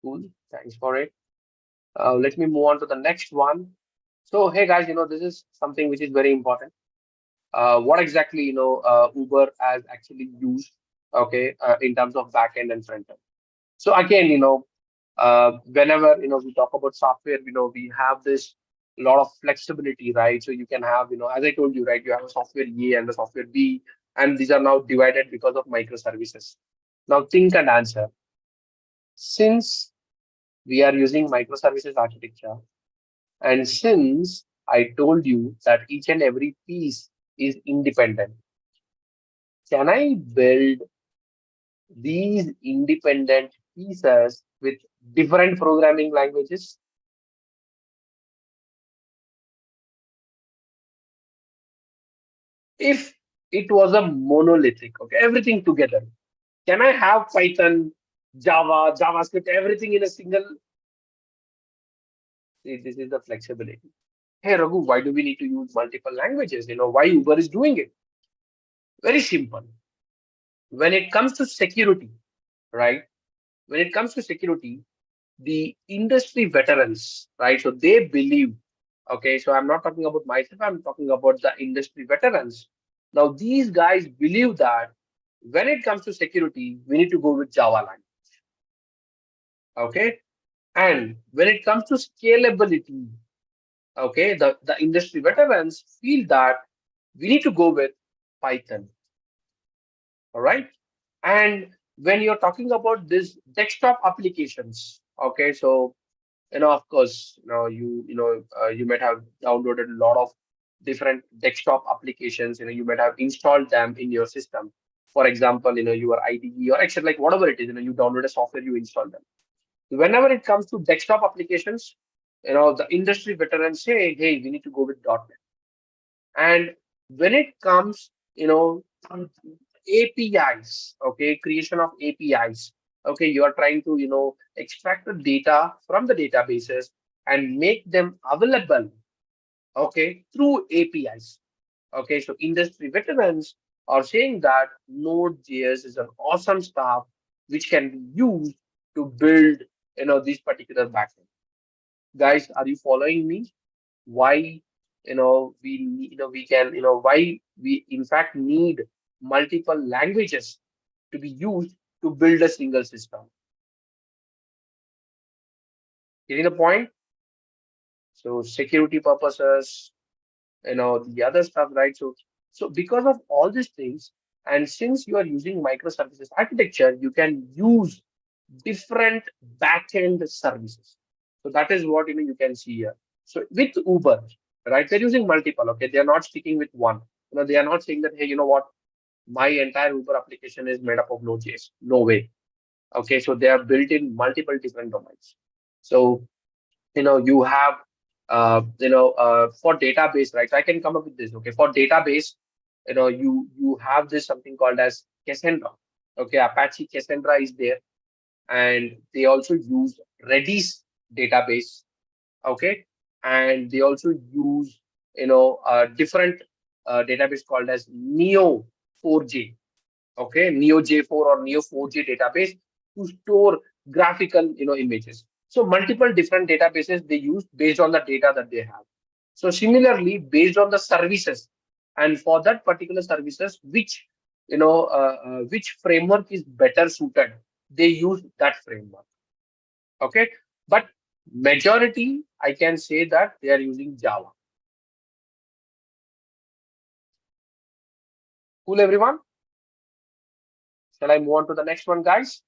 cool, thanks for it. Let me move on to the next one. So hey guys, this is something which is very important. What exactly Uber has actually used, okay, in terms of back end and front end. So again, whenever we talk about software, we have this lot of flexibility, right? So you can have, as I told you, right, you have a software A and a software B, and these are now divided because of microservices. Now think and answer. Since we are using microservices architecture, and since I told you that each and every piece is independent, can I build these independent pieces with different programming languages? If it was a monolithic, okay, everything together, can I have Python, Java, JavaScript, everything in a single? See, this is the flexibility. Hey, Raghu, why do we need to use multiple languages? Why Uber is doing it? Very simple. When it comes to security, right? When it comes to security, the industry veterans, right? So they believe, okay, so I'm not talking about myself, I'm talking about the industry veterans. Now, these guys believe that when it comes to security, we need to go with Java language, okay? And when it comes to scalability, okay, the industry veterans feel that we need to go with Python, all right? And when you're talking about this desktop applications, okay, so of course, you might have downloaded a lot of different desktop applications. You might have installed them in your system. For example, your IDE or Excel, like whatever it is. You download a software, you install them. Whenever it comes to desktop applications, the industry veterans say, hey, we need to go with .NET. And when it comes, APIs, okay, creation of APIs. Okay, you are trying to, extract the data from the databases and make them available, okay, through APIs. Okay, so industry veterans are saying that Node.js is an awesome stuff which can be used to build, this particular backend. Guys, are you following me? Why we can why we in fact need multiple languages to be used to build a single system? Getting the point? So security purposes, the other stuff, right? So because of all these things, and since you are using microservices architecture, you can use different backend services. So that is what you can see here. So with Uber, right, they're using multiple. Okay, they are not sticking with one. They are not saying that, hey, what, my entire Uber application is made up of Node.js. No way. Okay, so they are built in multiple different domains. So you have for database, right? So I can come up with this. Okay, for database, you have this something called as Cassandra. Okay, Apache Cassandra is there, and they also use Redis database. Okay, and they also use a different database called as Neo 4j. Okay, Neo J4 or Neo 4j database to store graphical images. So multiple different databases they use based on the data that they have. So similarly, based on the services, and for that particular services which which framework is better suited, they use that framework. Okay, but majority, I can say that they are using Java. Cool, everyone. Shall I move on to the next one, guys?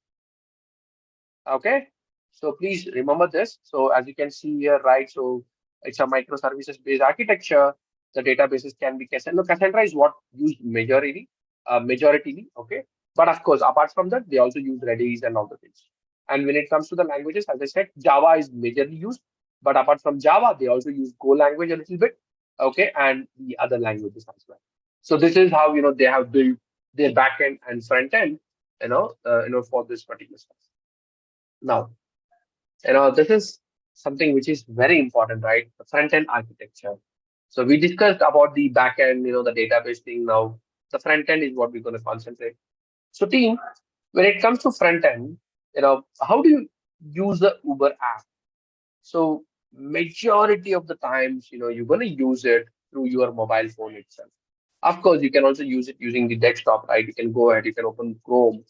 Okay. So please remember this. So as you can see here, right? So it's a microservices based architecture. The databases can be Cassandra. No, Cassandra is what used majoritarily. Okay. But of course, apart from that, they also use Redis and all the things. And when it comes to the languages, as I said, Java is majorly used. But apart from Java, they also use Go language a little bit. Okay, and the other languages as well. So this is how they have built their backend and front end, for this particular stuff. Now, this is something which is very important, right? The front end architecture. So we discussed about the back end, the database thing. Now, the front end is what we're going to concentrate. So, team, when it comes to front end, how do you use the Uber app? So, majority of the times, you're going to use it through your mobile phone itself. Of course, you can also use it using the desktop, right? You can go ahead, you can open Chrome,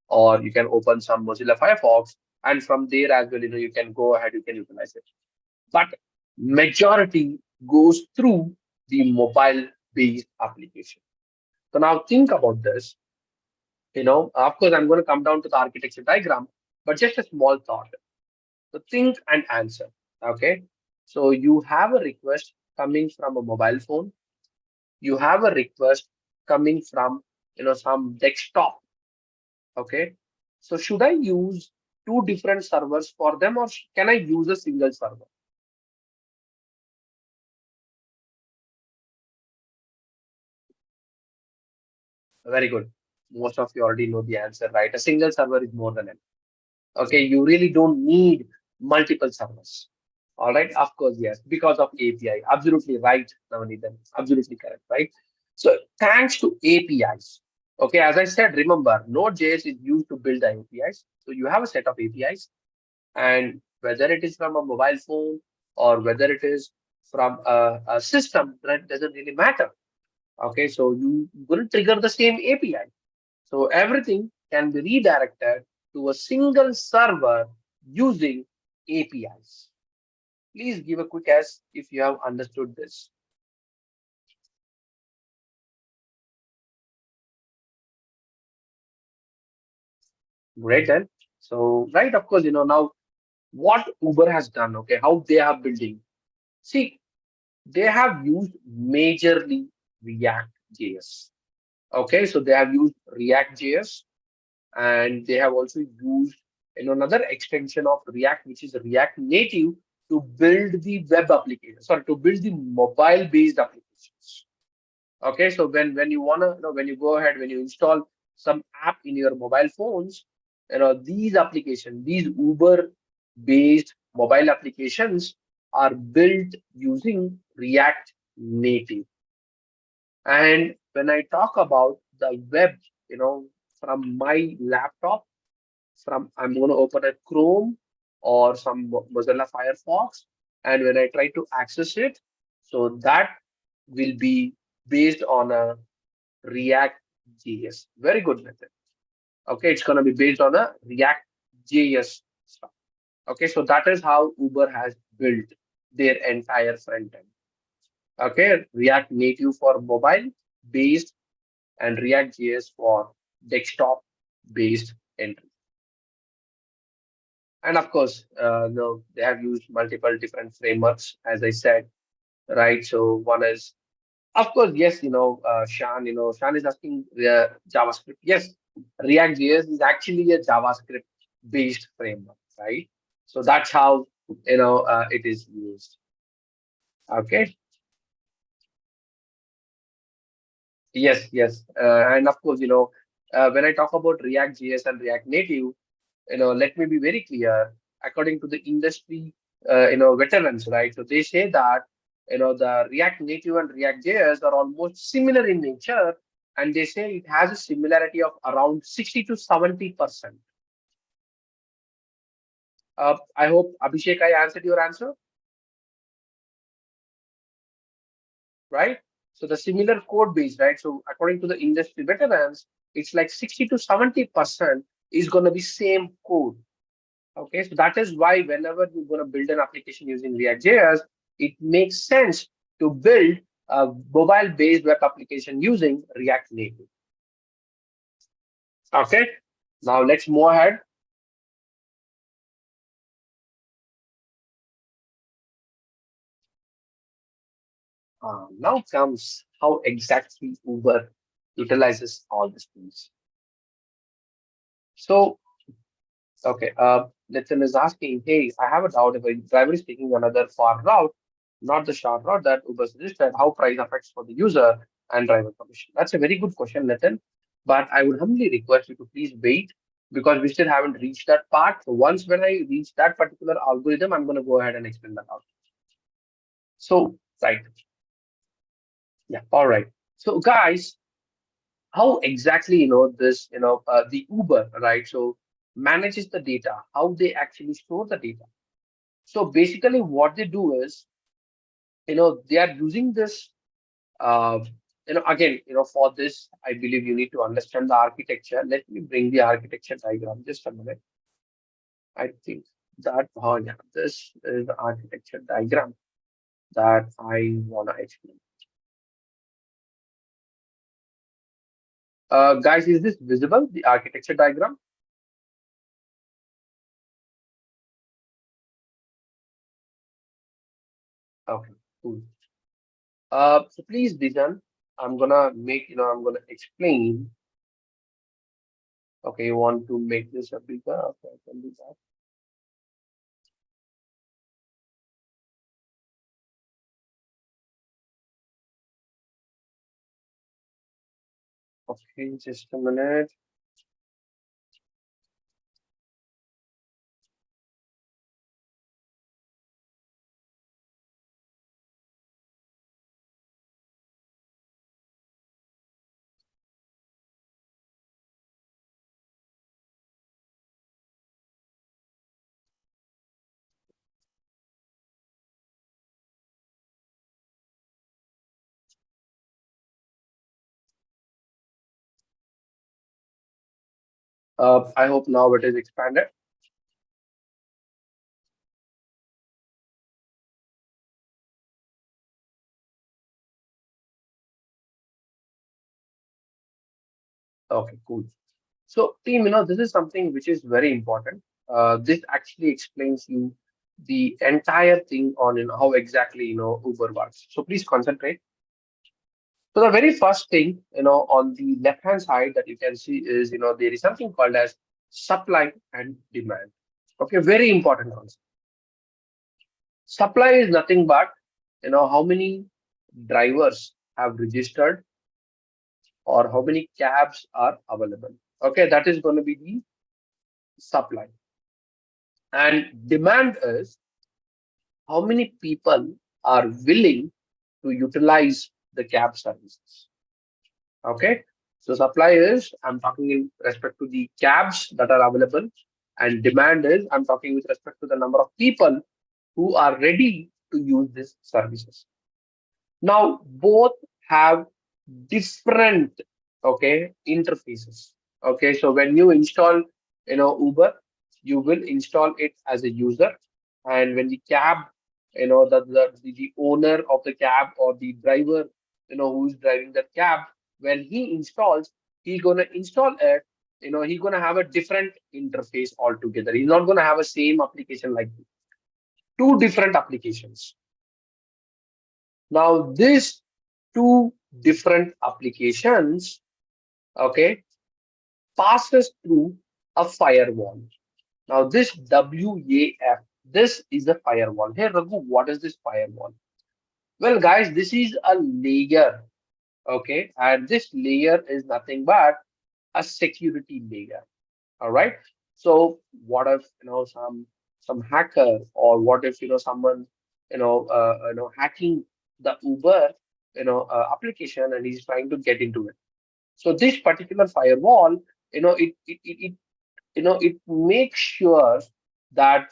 or you can open some Mozilla Firefox, and from there as well, you can go ahead, you can utilize it. But majority goes through the mobile-based application. So now think about this. Of course, I'm going to come down to the architecture diagram, but just a small thought. So think and answer. Okay. So you have a request coming from a mobile phone. You have a request coming from some desktop. Okay. So should I use two different servers for them, or can I use a single server? Very good. Most of you already know the answer, right? A single server is more than enough. Okay. You really don't need multiple servers. All right. Of course, yes, because of API. Absolutely right, Navneet. Absolutely correct, right? So thanks to APIs. Okay, as I said, remember, Node.js is used to build the APIs. So you have a set of APIs, and whether it is from a mobile phone or whether it is from a system, that doesn't really matter. Okay, so you will trigger the same API. So everything can be redirected to a single server using APIs. Please give a quick guess if you have understood this. Great then. So, right, of course, now what Uber has done, okay, how they are building. See, they have used majorly React JS. Okay, so they have used React JS, and they have also used another extension of React, which is React Native, to build the web application. Sorry, to build the mobile-based applications. Okay, so when you wanna, when you go ahead, when you install some app in your mobile phones, these applications, these Uber-based mobile applications are built using React Native. And when I talk about the web, from my laptop, I'm going to open a Chrome or some Mozilla Firefox, and when I try to access it, so that will be based on a React JS. Very good method. Okay, it's going to be based on a React JS stuff. Okay, so that is how Uber has built their entire front end. Okay, React Native for mobile based and React JS for desktop based entry. And of course, no, they have used multiple different frameworks, as I said, right? So one is, of course, yes, Shan, Shan is asking JavaScript. Yes, React JS is actually a JavaScript based framework, right? So that's how, it is used. Okay. Yes, yes. And of course, when I talk about React JS and React Native, let me be very clear. According to the industry, veterans, right? So they say that, the React Native and React JS are almost similar in nature, and they say it has a similarity of around 60 to 70%. I hope, Abhishek, I answered your answer, right? So the similar code base, right? So according to the industry veterans, it's like 60 to 70% is going to be same code. Okay, so that is why whenever you're going to build an application using React.js, it makes sense to build a mobile-based web application using React Native. Okay, now let's move ahead. Now comes how exactly Uber utilizes all these things. So, okay, Nitin is asking, hey, I have a doubt if a driver is taking another far route, not the short route that Uber suggested, how price affects for the user and driver commission? That's a very good question, Nitin. But I would humbly request you to please wait because we still haven't reached that part. So once when I reach that particular algorithm, I'm going to go ahead and explain that out. So, right. Yeah. All right. So, guys, how exactly this the Uber, right, so manages the data, how they actually store the data. So basically what they do is they are using this uh, again for this I believe you need to understand the architecture. Let me bring the architecture diagram just a minute. I think that yeah, this is the architecture diagram that I want to explain. Guys, is this visible, the architecture diagram? Okay, cool. So please listen. I'm gonna make, I'm gonna explain. Okay, you want to make this a bigger? Okay, I can do that. Okay, just a minute. I hope now it is expanded. Okay, cool. So, team, this is something which is very important. This actually explains you the entire thing on how exactly Uber works. So please concentrate. So the very first thing, on the left-hand side that you can see is, there is something called as supply and demand. Okay, very important concept. Supply is nothing but, how many drivers have registered or how many cabs are available. Okay, that is going to be the supply. And demand is how many people are willing to utilize the cab services. Okay, so supply is I'm talking in respect to the cabs that are available, and demand is I'm talking with respect to the number of people who are ready to use these services. Now both have different interfaces. Okay, so when you install Uber, you will install it as a user, and when the cab, the owner of the cab or the driver, who is driving that cab, when he installs, he's gonna install it. He's gonna have a different interface altogether. He's not gonna have a same application like two different applications. Now, these two different applications, okay, passes through a firewall. Now, this WAF, this is a firewall. Hey, Raghu, what is this firewall? Well, guys, this is a layer, okay, and this layer is nothing but a security layer. All right. So, what if some hacker, or what if someone hacking the Uber application, and he's trying to get into it. So this particular firewall, it makes sure that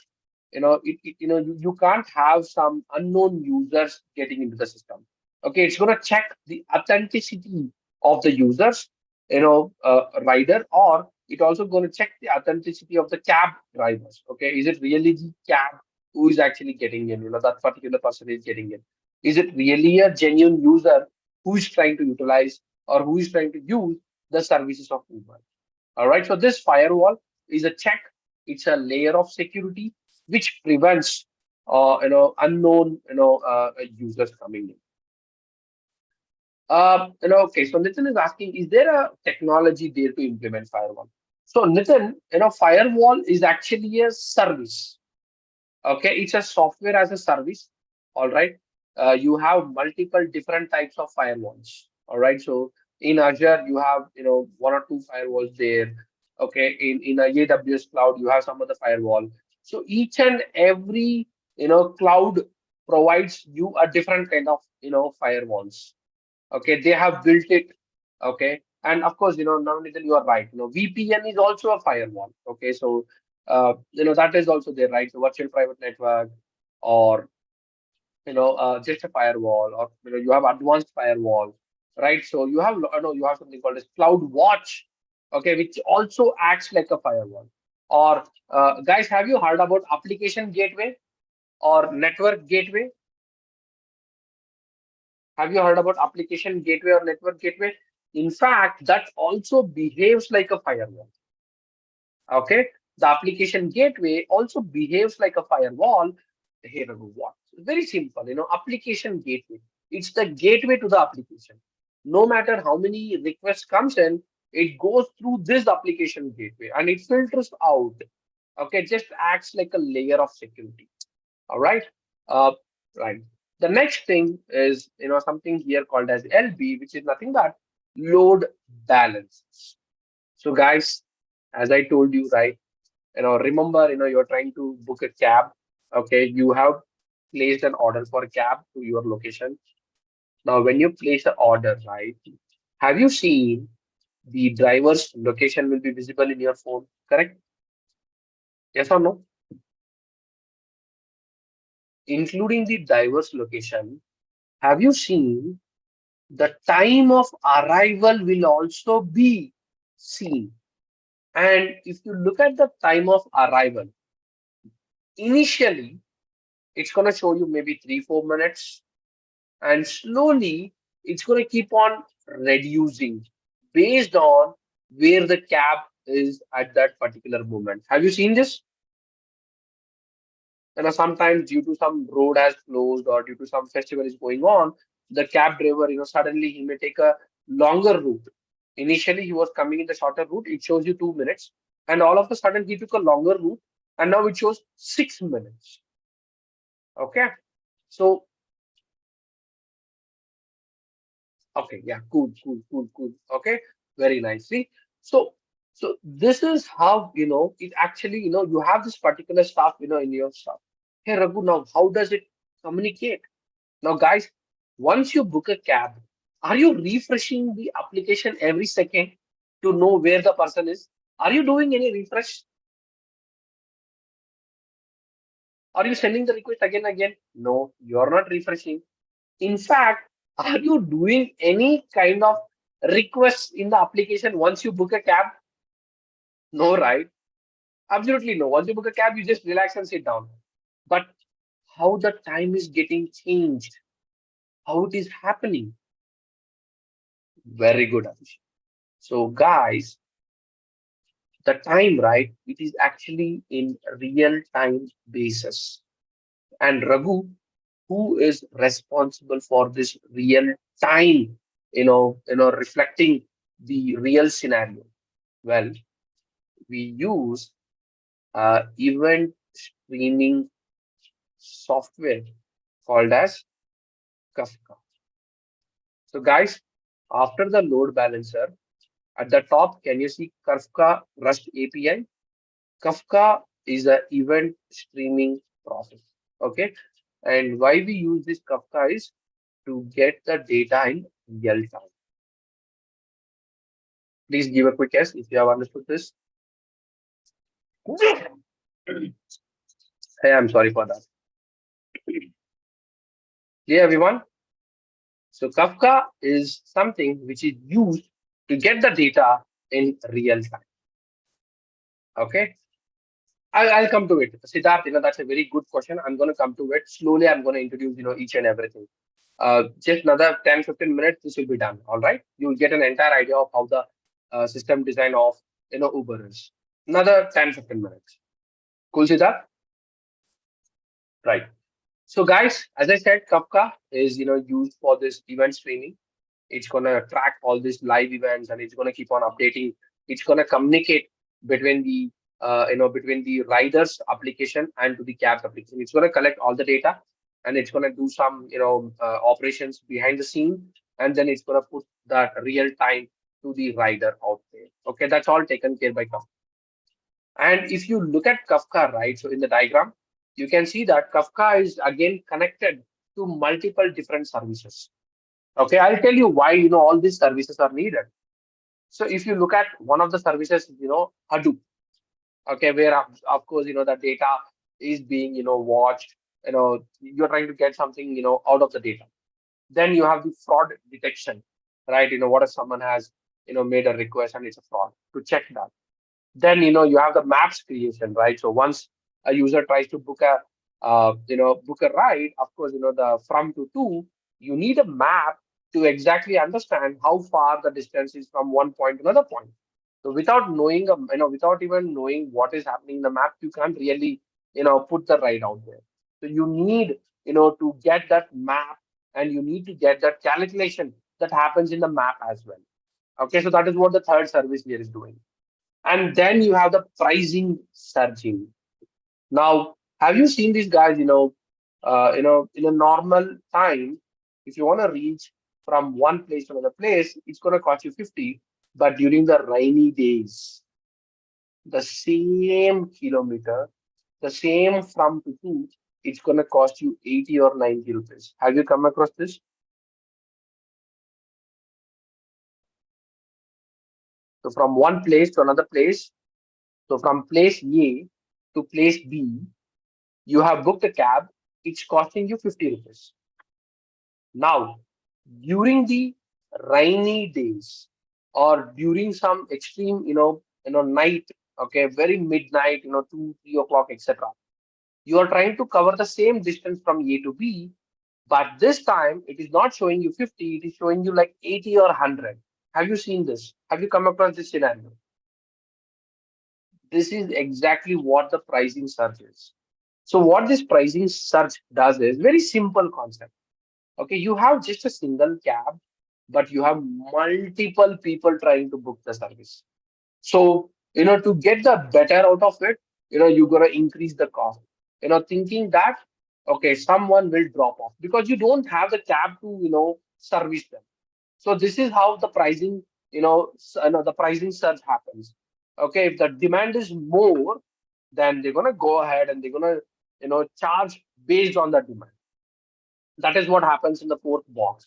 you can't have some unknown users getting into the system. Okay, it's going to check the authenticity of the users, rider, or it also going to check the authenticity of the cab drivers. Okay, is it really the cab who is actually getting in? That particular person is getting in. Is it really a genuine user who is trying to utilize or who is trying to use the services of Uber? All right. So this firewall is a check. It's a layer of security which prevents, unknown, users coming in. Okay, so Nitin is asking, is there a technology there to implement firewall? So Nitin, firewall is actually a service. Okay, it's a software as a service. All right. You have multiple different types of firewalls. All right. So in Azure, you have, one or two firewalls there. Okay. In AWS cloud, you have some other firewall. So each and every, cloud provides you a different kind of, firewalls. Okay, they have built it. Okay, and of course, now Nitin, you are right. VPN is also a firewall. Okay, so that is also there, right? So virtual private network, or just a firewall, or you have advanced firewall, right? So you have, you have something called as Cloud Watch. Okay, which also acts like a firewall. Or guys, have you heard about application gateway or network gateway? Have you heard about application gateway or network gateway? In fact, that also behaves like a firewall. Okay. The application gateway also behaves like a firewall. Here we go. What? Very simple. Application gateway. It's the gateway to the application. No matter how many requests comes in, it goes through this application gateway and it filters out. Okay. It just acts like a layer of security. All right. Uh, right. The next thing is, something here called as LB, which is nothing but load balance. So guys, as I told you, right, remember, you're trying to book a cab. Okay. You have placed an order for a cab to your location. Now, when you place the order, right, have you seen the driver's location will be visible in your phone? Correct? Yes or no? Including the driver's location, have you seen the time of arrival will also be seen? And if you look at the time of arrival, initially it's going to show you maybe 3 4 minutes, and slowly it's going to keep on reducing based on where the cab is at that particular moment. Have you seen this? Sometimes due to some road has closed or due to some festival is going on, the cab driver, suddenly he may take a longer route. Initially, he was coming in the shorter route. It shows you 2 minutes, and all of a sudden he took a longer route, and now it shows 6 minutes. Okay, so okay, yeah, cool, cool, cool, cool. Okay, very nicely. So, so this is how it actually you have this particular stuff in your stuff. Hey Raghu, now how does it communicate? Now, guys, once you book a cab, are you refreshing the application every second to know where the person is? Are you doing any refresh? Are you sending the request again and again? No, you're not refreshing. In fact, are you doing any kind of requests in the application once you book a cab? No, right? Absolutely no. Once you book a cab, you just relax and sit down. But how the time is getting changed, how it is happening? Very good, Abhishek. So, guys, the time, right? It is actually in real time basis. And Raghu, who is responsible for this real time, reflecting the real scenario? Well, we use event streaming software called as Kafka. So, guys, after the load balancer, at the top, can you see Kafka REST API? Kafka is an event streaming process. Okay. And why we use this Kafka is to get the data in real time. Please give a quick guess if you have understood this. Hey, I'm sorry for that. Yeah, everyone. So Kafka is something which is used to get the data in real time. Okay. I'll come to it. Siddharth, that's a very good question. I'm going to come to it. Slowly, I'm going to introduce, each and everything. Just another 10, 15 minutes, this will be done. All right. You'll get an entire idea of how the system design of, Uber is. Another 10, 15 minutes. Cool, Siddharth? Right. So guys, as I said, Kafka is, used for this event streaming. It's going to track all these live events and it's going to keep on updating. It's going to communicate between the between the riders application and to the cabs application. It's going to collect all the data and it's going to do some operations behind the scene, and then it's going to put that real time to the rider out there. Okay, that's all taken care by Kafka. And if you look at Kafka, right, so in the diagram, you can see that Kafka is again connected to multiple different services. Okay, I'll tell you why, all these services are needed. So if you look at one of the services, Hadoop, okay, where of course, the data is being, watched, you're trying to get something, out of the data. Then you have the fraud detection, right? What if someone has, made a request and it's a fraud, to check that. Then, you have the maps creation, right? So once a user tries to book a, book a ride, of course, the from to, you need a map to exactly understand how far the distance is from one point to another point. So without knowing, without even knowing what is happening in the map, you can't really, put the ride out there. So you need, to get that map, and you need to get that calculation that happens in the map as well. Okay, so that is what the third service here is doing. And then you have the pricing surging. Now, have you seen these guys? In a normal time, if you want to reach from one place to another place, it's going to cost you 50. But during the rainy days, the same kilometer, the same from to, it's going to cost you 80 or 90 rupees. Have you come across this? So from one place to another place, so from place A to place B, you have booked a cab, it's costing you 50 rupees. Now, during the rainy days or during some extreme, night, okay, very midnight, 2, 3 o'clock, etc., you are trying to cover the same distance from A to B, but this time it is not showing you 50, it is showing you like 80 or 100. Have you seen this? Have you come across this scenario? This is exactly what the pricing surge is. So what this pricing surge does is very simple concept. Okay, you have just a single cab, but you have multiple people trying to book the service. So, to get the better out of it, you're gonna increase the cost. Thinking that okay, someone will drop off because you don't have the cab to, service them. So this is how the pricing, the pricing surge happens. Okay, if the demand is more, then they're gonna go ahead and they're gonna, charge based on the demand. That is what happens in the fourth box.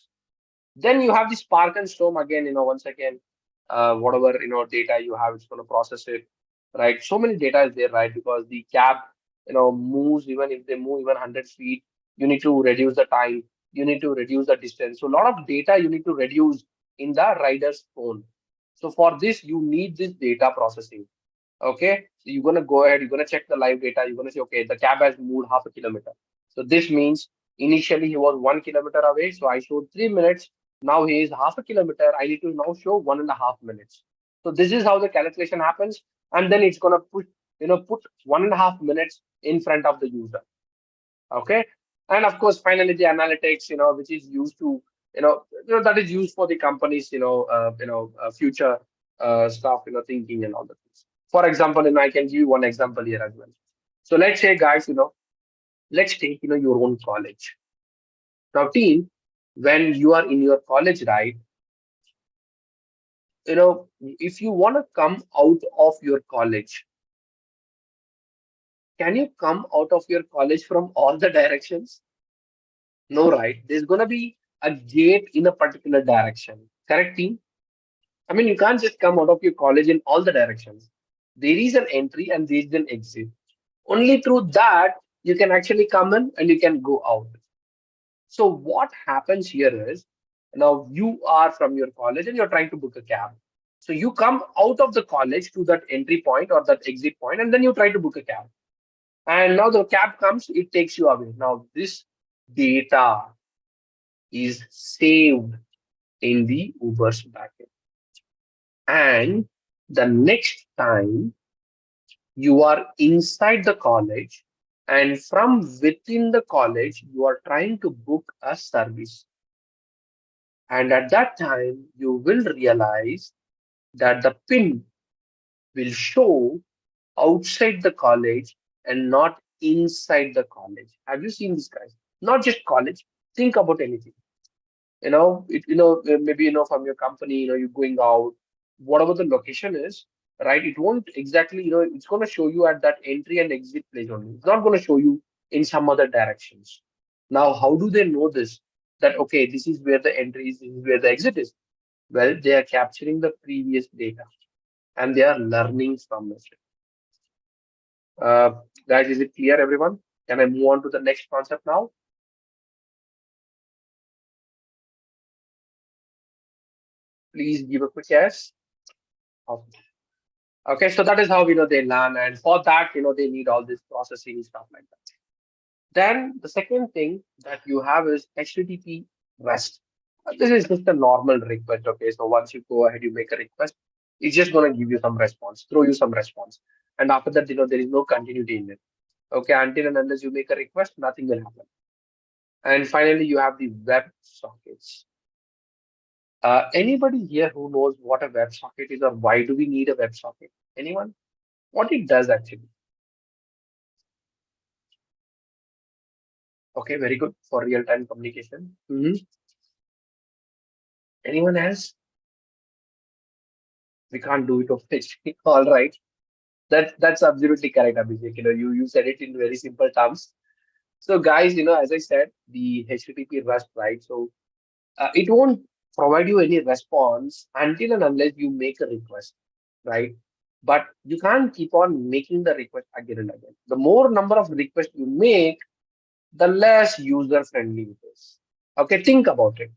Then you have the Spark and Storm again, once again, whatever, data you have, it's going to process it, right? So many data is there, right? Because the cab, moves, even if they move even 100 feet, you need to reduce the time, you need to reduce the distance. So a lot of data you need to reduce in the rider's phone. So for this, you need this data processing. Okay, so you're gonna go ahead, you're gonna check the live data, you're gonna say, okay, the cab has moved half a kilometer. So this means initially he was 1 kilometer away, so I showed 3 minutes. Now he is half a kilometer. I need to now show 1.5 minutes. So this is how the calculation happens, and then it's gonna put 1.5 minutes in front of the user. Okay, and of course, finally the analytics, which is used to, that is used for the companies, future stuff, thinking and all that. For example, I can give you one example here as well. So let's say, guys, let's take, your own college. Now, team, when you are in your college, right, if you want to come out of your college, can you come out of your college from all the directions? No, right? There's going to be a gate in a particular direction. Correct, team? I mean, you can't just come out of your college in all the directions. There is an entry and there is an exit. Only through that you can actually come in and you can go out. So what happens here is, now you are from your college and you're trying to book a cab. So you come out of the college to that entry point or that exit point, and then you try to book a cab. And now the cab comes, it takes you away. Now this data is saved in the Uber's backend. And the next time you are inside the college and from within the college, you are trying to book a service. And at that time, you will realize that the pin will show outside the college and not inside the college. Have you seen this, guys? Not just college. Think about anything. Maybe from your company, you're going out, whatever the location is, right? It won't exactly, it's going to show you at that entry and exit place only. It's not going to show you in some other directions. Now, how do they know this? That okay, this is where the entry is, this is where the exit is. Well, they are capturing the previous data and they are learning from it. uh, Guys, is it clear, everyone? Can I move on to the next concept now? Please give a quick yes. Okay. Okay, so that is how they learn, and for that they need all this processing stuff like that. Then the second thing that you have is HTTP REST. This is just a normal request. Okay, so once you go ahead, you make a request, it's just gonna give you some response, throw you some response, and after that, there is no continuity in it. Okay, until and unless you make a request, nothing will happen. And finally, you have the web sockets. Anybody here who knows what a web socket is or why do we need a web socket? Anyone? What it does actually? Okay, very good for real-time communication. Anyone else? We can't do it officially. All right. That's absolutely correct, Abhishek. You said it in very simple terms. So, guys, as I said, the HTTP REST, right? So, it won't provide you any response until and unless you make a request, right? But you can't keep on making the request again and again. The more number of requests you make, the less user friendly it is. Okay, think about it.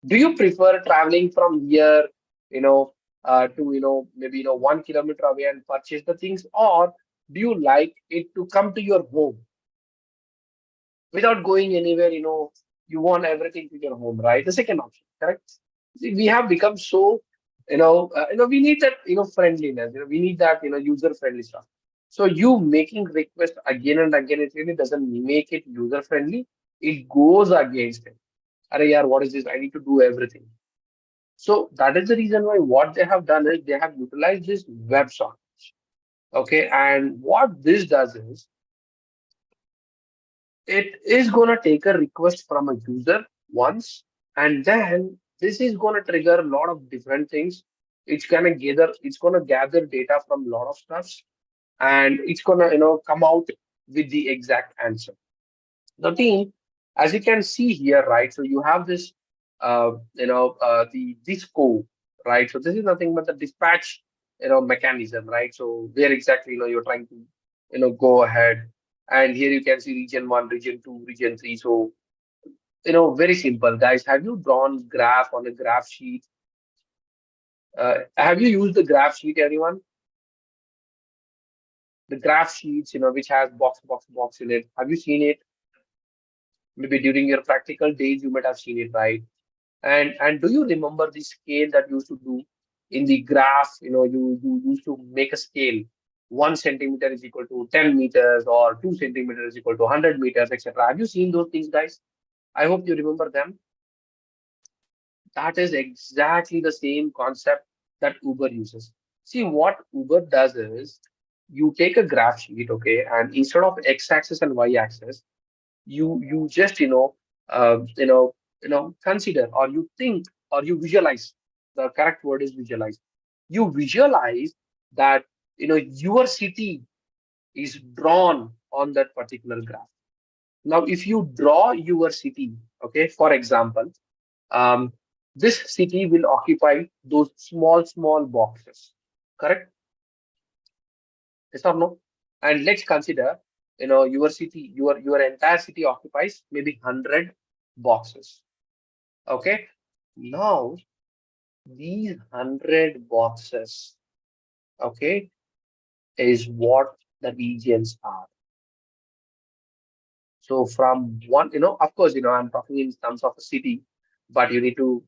Do you prefer traveling from here, you know, to maybe 1 kilometer away and purchase the things, or do you like it to come to your home without going anywhere? You want everything to your home, right? The second option, correct? See, we have become so, we need that, friendliness. We need that, user friendly stuff. So you making requests again and again, it really doesn't make it user friendly. It goes against it. Arey yaar, what is this? I need to do everything. So that is the reason why what they have done is they have utilized this WebSocket. Okay, and what this does is it is going to take a request from a user once, and then this is going to trigger a lot of different things. It's going to gather data from a lot of stuff, and it's going to come out with the exact answer. The team, as you can see here, right? So you have this, the disco, right? So this is nothing but the dispatch, mechanism, right? So where exactly, you're trying to, go ahead. And here you can see region one, region two, region three. So, very simple, guys. Have you drawn graph on a graph sheet? Have you used the graph sheet, anyone? The graph sheets, which has box in it. Have you seen it? Maybe during your practical days, you might have seen it, right? And do you remember the scale that you used to do in the graph? You used to make a scale. 1 centimeter is equal to 10 meters, or 2 centimeters is equal to 100 meters, etc. Have you seen those things, guys? I hope you remember them. That is exactly the same concept that Uber uses. See, what Uber does is you take a graph sheet, okay, and instead of x-axis and y-axis, you just consider, or you think, or you visualize. The correct word is visualize. You visualize that your city is drawn on that particular graph. Now if you draw your city, okay, for example, um, this city will occupy those small boxes, correct? Yes or no? And let's consider, your city, your entire city occupies maybe 100 boxes. Okay. Now These 100 boxes, okay, is what the regions are. So from one, of course, I'm talking in terms of a city, but you need to,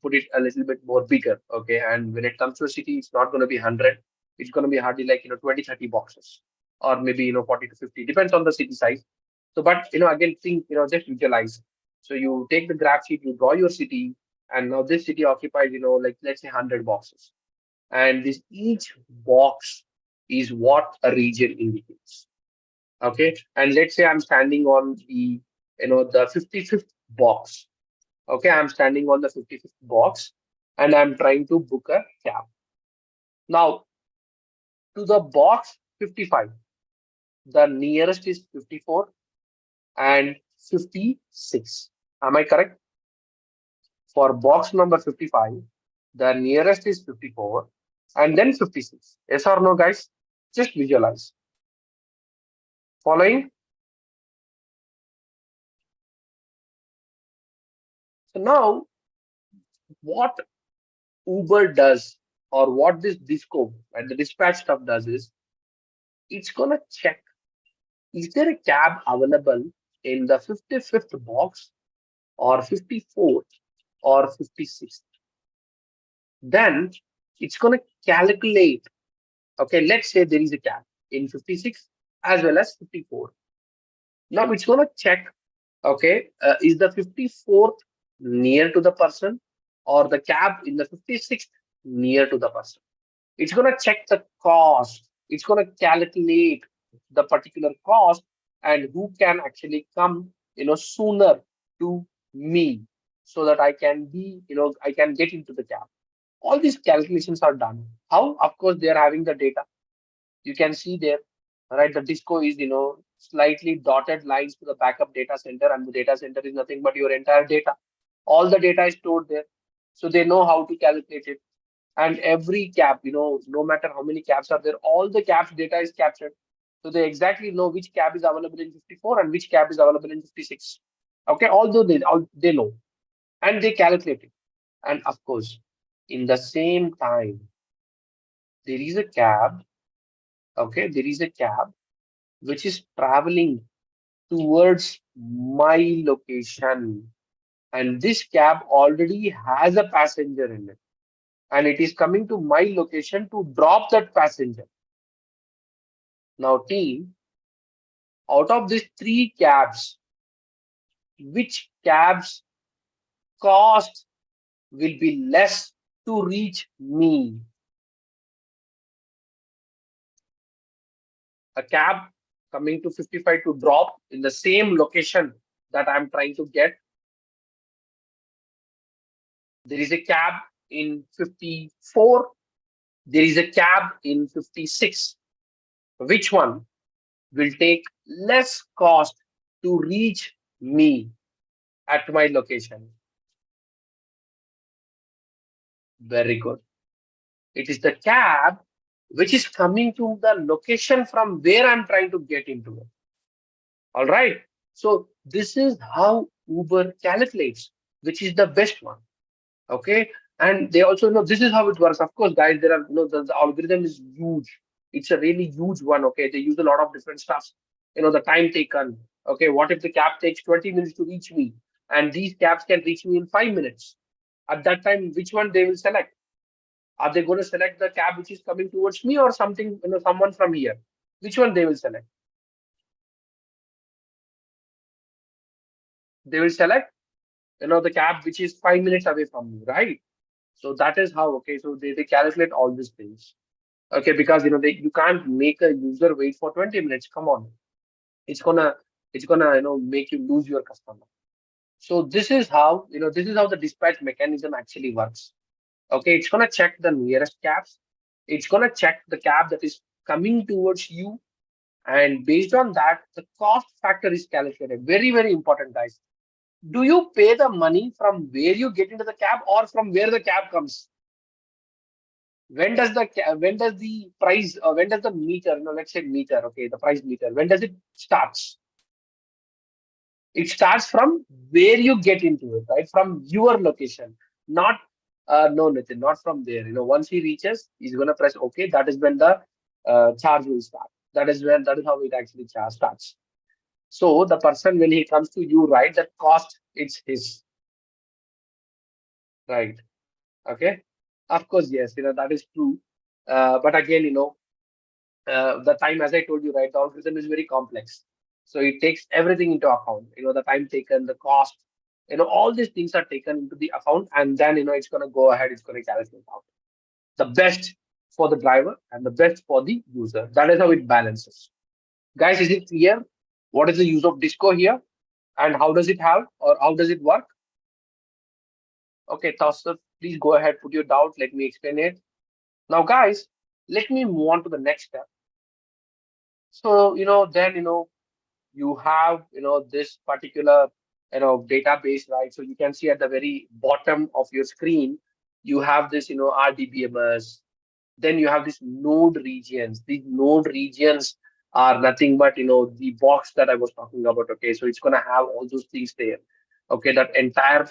put it a little bit more bigger. Okay. And when it comes to a city, it's not going to be 100. It's going to be hardly like, 20, 30 boxes, or maybe, 40 to 50, depends on the city size. So, but, again, think, just visualize. So you take the graph sheet, you draw your city, and now this city occupies, like, let's say 100 boxes. And this each box is what a region indicates. Okay. And let's say I'm standing on the 55th box. Okay. I'm standing on the 55th box and I'm trying to book a cab. Now, to the box 55, the nearest is 54 and 56. Am I correct? For box number 55, the nearest is 54 and then 56. Yes or no, guys? Just visualize. Following? So now, what Uber does, or what this Disco and the dispatch stuff does, is it's gonna check, is there a cab available in the 55th box or 54th or 56th. Then it's gonna calculate. Okay, let's say there is a cab in 56 as well as 54. Now it's gonna check. Okay, is the 54th near to the person, or the cab in the 56th near to the person? It's going to check the cost. It's going to calculate the particular cost and who can actually come, sooner to me, so that I can be, I can get into the cab. All these calculations are done. How? Of course, they are having the data. You can see there, right? The disco is, slightly dotted lines to the backup data center, and the data center is nothing but your entire data. All the data is stored there. So they know how to calculate it. And every cab, no matter how many cabs are there, all the cabs data is captured. So they exactly know which cab is available in 54 and which cab is available in 56. Okay, although they know, and they calculate it. And of course, in the same time, there is a cab. Okay, there is a cab which is traveling towards my location, and this cab already has a passenger in it, and it is coming to my location to drop that passenger. Now, team, out of these three cabs, which cab's cost will be less to reach me? A cab coming to 55 to drop in the same location that I'm trying to get. There is a cab in 54. There is a cab in 56. Which one will take less cost to reach me at my location? Very good. It is the cab which is coming to the location from where I'm trying to get into it. All right. So this is how Uber calculates which is the best one. Okay. And they also know this is how it works. Of course, guys, there are, the algorithm is huge. It's a really huge one. Okay. They use a lot of different stuff. The time taken. Okay. What if the cab takes 20 minutes to reach me? And these cabs can reach me in 5 minutes. At that time, which one they will select? Are they going to select the cab which is coming towards me, or something, someone from here? Which one they will select? They will select, the cab which is 5 minutes away from me, right? So that is how, okay, so they calculate all these things. Okay, because you can't make a user wait for 20 minutes. Come on. It's gonna make you lose your customer. So this is how the dispatch mechanism actually works. Okay, it's gonna check the nearest cabs. It's gonna check the cab that is coming towards you. And based on that, the cost factor is calculated. Very, very important, guys. Do you pay the money from where you get into the cab, or from where the cab comes? When does the price, or when does the meter, let's say meter, okay, the price meter, when does it starts? It starts from where you get into it, right? From your location, not No, Nitin, not from there. Once he reaches, he's gonna press OK. That is when the charge will start. That is how it actually charge starts. So the person, when he comes to you, right, that cost, it's his, right? Okay. Of course, yes, that is true. But again, the time, as I told you, right, the algorithm is very complex. So it takes everything into account. The time taken, the cost, all these things are taken into the account, and then it's going to go ahead, it's going to calculate out the best for the driver and the best for the user. That is how it balances. Guys, is it clear? What is the use of Disco here, and how does it have, or how does it work? Okay, Tausif, please go ahead, put your doubt. Let me explain it. Now, guys, let me move on to the next step. So, then, you have, this particular, database, right? So you can see at the very bottom of your screen, you have this, RDBMS. Then you have these node regions. These node regions are nothing but, the box that I was talking about. Okay, so it's going to have all those things there. Okay, that entire,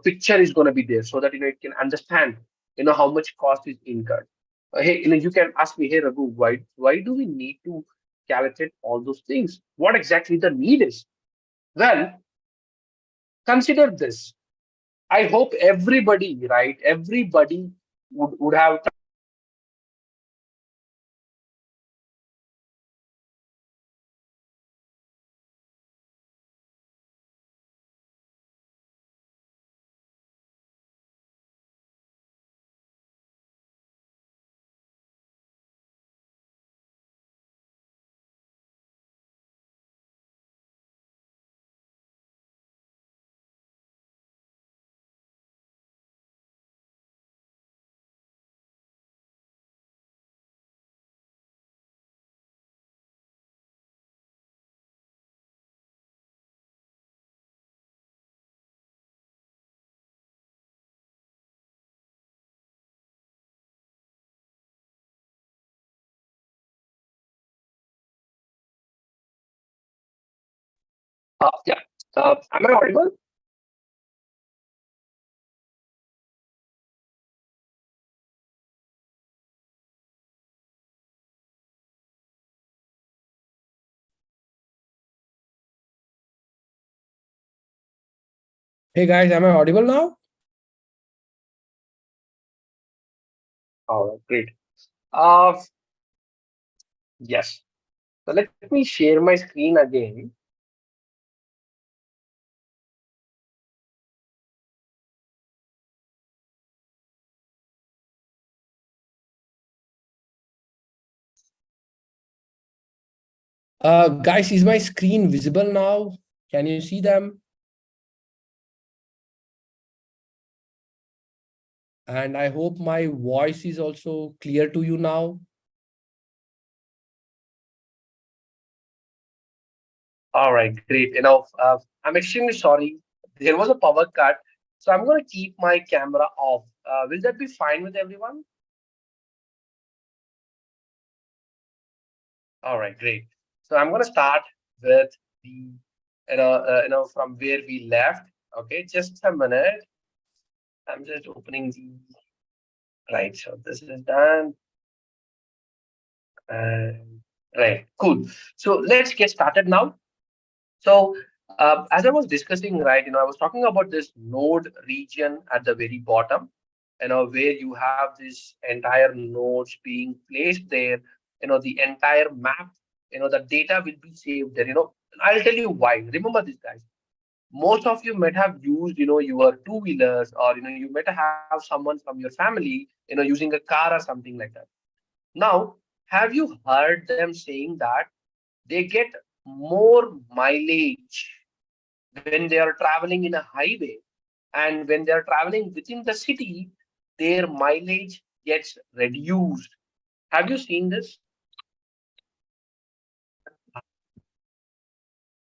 picture is going to be there so that, it can understand, how much cost is incurred. Hey, you can ask me, hey, Raghu, why do we need to calculate all those things? What exactly the need is? Well, consider this. I hope everybody, right? Everybody would have. Yeah. Am I audible? Hey guys, am I audible now? All right, great. Uh, yes. So let me share my screen again. Guys, is my screen visible now? Can you see them? And I hope my voice is also clear to you now. All right, great. I'm extremely sorry. There was a power cut, so I'm going to keep my camera off. Will that be fine with everyone? All right, great. So I'm going to start with the, from where we left. Okay, just a minute. I'm just opening the right. So this is done. And right, cool. So let's get started now. So, as I was discussing, right, I was talking about this node region at the very bottom, where you have this entire nodes being placed there, the entire map, the data will be saved there. I'll tell you why. Remember this, guys. Most of you might have used, your two-wheelers, or, you might have someone from your family, using a car or something like that. Now, have you heard them saying that they get more mileage when they are traveling in a highway, and when they are traveling within the city, their mileage gets reduced? Have you seen this?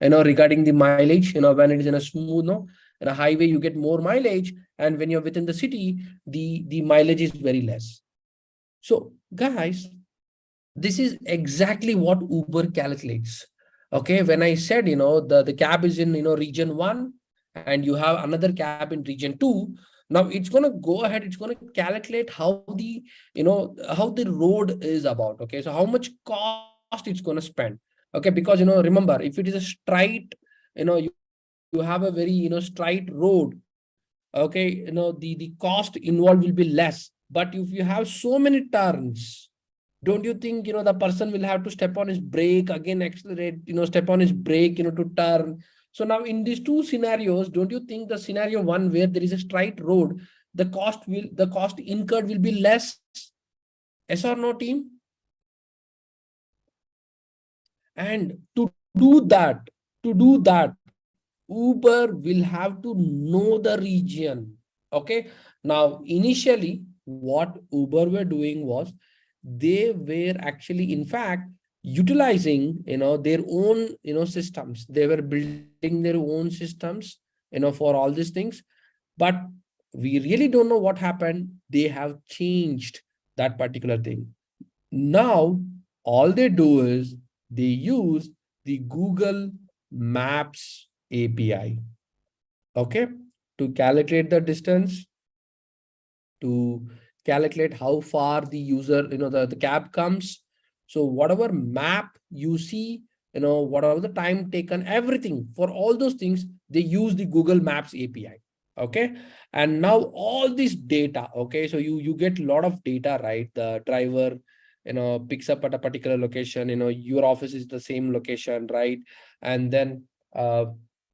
Regarding the mileage, when it is in a smooth, no, in a highway, you get more mileage. And when you're within the city, the mileage is very less. So guys, this is exactly what Uber calculates. Okay, when I said, the cab is in, region 1, and you have another cab in region 2. Now it's going to go ahead, it's going to calculate how the, how the road is about. Okay. So how much cost it's going to spend. Okay. Because, remember, if it is a straight, you have a very, straight road. Okay. The cost involved will be less. But if you have so many turns, don't you think, the person will have to step on his brake, again accelerate, step on his brake, to turn. So now in these two scenarios, don't you think the scenario one where there is a straight road, the cost incurred will be less? Yes or no, team? And to do that, Uber will have to know the region. Okay. Now, initially, what Uber were doing was they were actually, in fact, utilizing, their own, systems. They were building their own systems, for all these things. But we really don't know what happened. They have changed that particular thing. Now, all they do is they use the Google Maps API, okay, to calculate the distance, to calculate how far the user, the cab comes. So whatever map you see, whatever the time taken, everything for all those things, they use the Google Maps API. Okay. And now all this data, okay, so you get a lot of data, right? The driver, picks up at a particular location, your office is the same location, right? And then,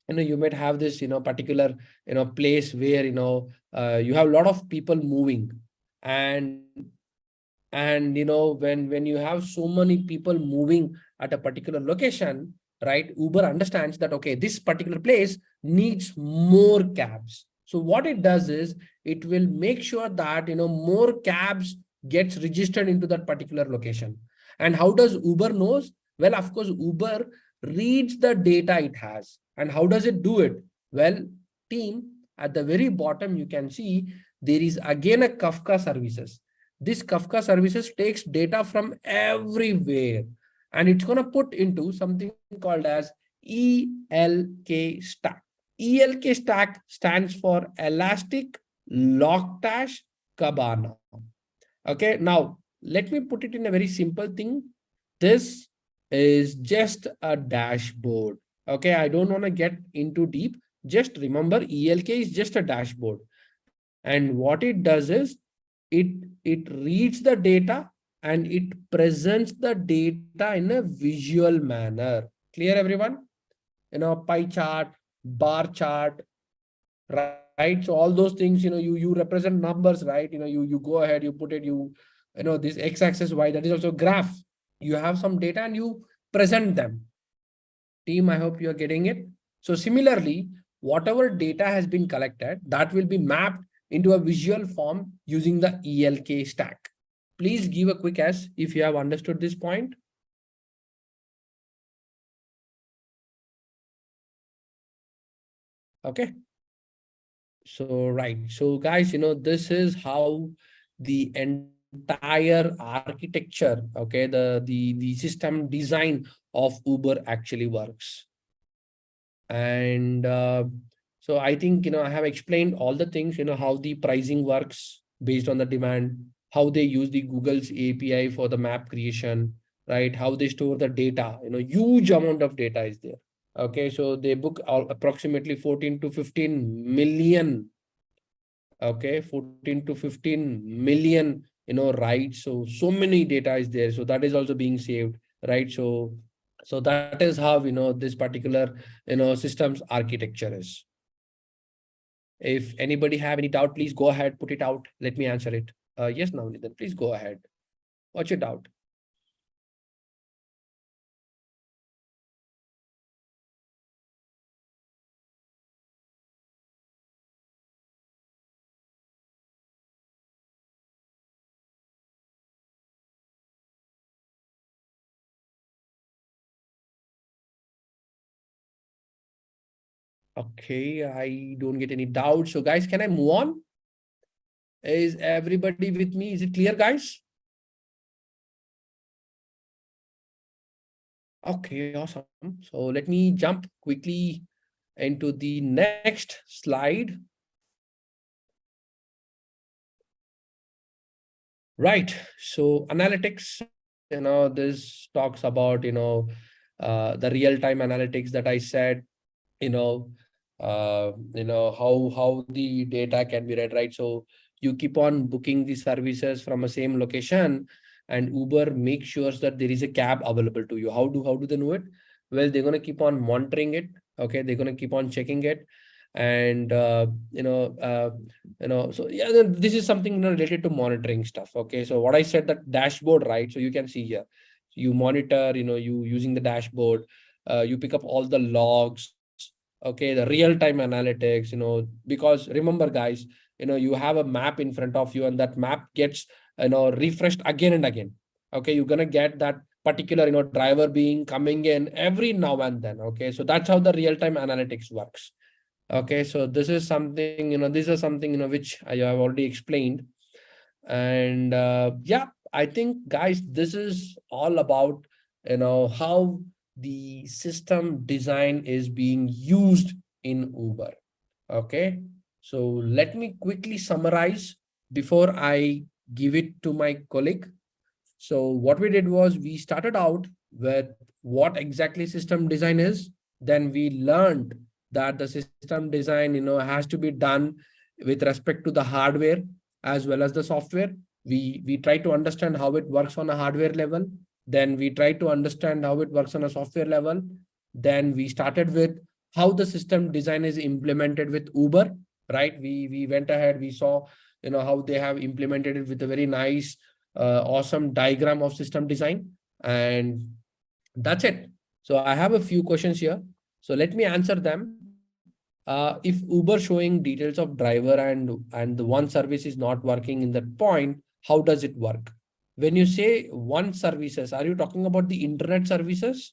you might have this, particular, place where, you have a lot of people moving. And and when you have so many people moving at a particular location, right, Uber understands that, okay, this particular place needs more cabs. So what it does is it will make sure that, more cabs gets registered into that particular location. And how does Uber knows? Well, of course, Uber reads the data it has. And how does it do it? Well, team, at the very bottom you can see there is again a Kafka services. This Kafka services takes data from everywhere, and it's going to put into something called as ELK stack. ELK stack stands for Elastic Loctash Cabana. Okay, now let me put it in a very simple thing. This is just a dashboard. Okay, I don't want to get into deep. Just remember, ELK is just a dashboard. And what it does is it it reads the data and it presents the data in a visual manner. Clear, everyone? Pie chart, bar chart, right? So all those things, you represent numbers, right? You go ahead, you put it, this x-axis, y, that is also graph. You have some data and you present them. Team, I hope you are getting it. So similarly, whatever data has been collected, that will be mapped into a visual form using the ELK stack. Please give a quick S if you have understood this point. Okay. So, right. So guys, this is how the entire architecture, okay, the system design of Uber actually works. And so I think, I have explained all the things, how the pricing works based on the demand, how they use the Google's API for the map creation, right? How they store the data, huge amount of data is there. Okay, so they book approximately 14 to 15 million. Okay, 14 to 15 million, rights. So many data is there. So that is also being saved, right? So that is how, this particular, systems architecture is. If anybody have any doubt, please go ahead, put it out. Let me answer it. Yes, Navneet, please go ahead. What's your doubt? Okay, I don't get any doubt. So guys, can I move on? Is everybody with me? Is it clear, guys? Okay, awesome. So let me jump quickly into the next slide. Right. So analytics, this talks about, the real-time analytics that I said, you know, how the data can be read, right? So you keep on booking the services from a same location, and Uber makes sure that there is a cab available to you. How do they know it? Well, they're gonna keep on monitoring it. Okay, they're gonna keep on checking it, and so yeah, this is something related to monitoring stuff. Okay, so what I said, that dashboard, right? So you can see here, you monitor, you using the dashboard, you pick up all the logs. Okay, the real-time analytics, because remember, guys, you have a map in front of you, and that map gets refreshed again and again. Okay, you're gonna get that particular driver being coming in every now and then. Okay, so that's how the real-time analytics works. Okay, so this is something, these are something, which I have already explained. And yeah, I think, guys, this is all about, how the system design is being used in Uber. Okay, so let me quickly summarize before I give it to my colleague. So what we did was, we started out with what exactly system design is. Then we learned that the system design, has to be done with respect to the hardware as well as the software. We try to understand how it works on a hardware level. Then we try to understand how it works on a software level. Then we started with how the system design is implemented with Uber, right? We went ahead, we saw, how they have implemented it with a very nice awesome diagram of system design. And that's it. So I have a few questions here. So let me answer them. If Uber showing details of driver and the one service is not working in that point, how does it work? When you say one services, are you talking about the internet services?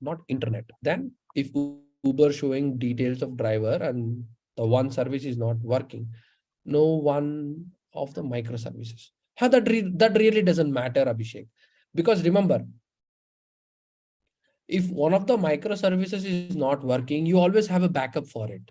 Not internet. Then if Uber showing details of driver and the one service is not working, no one of the microservices. That really doesn't matter, Abhishek, because remember, if one of the microservices is not working, you always have a backup for it.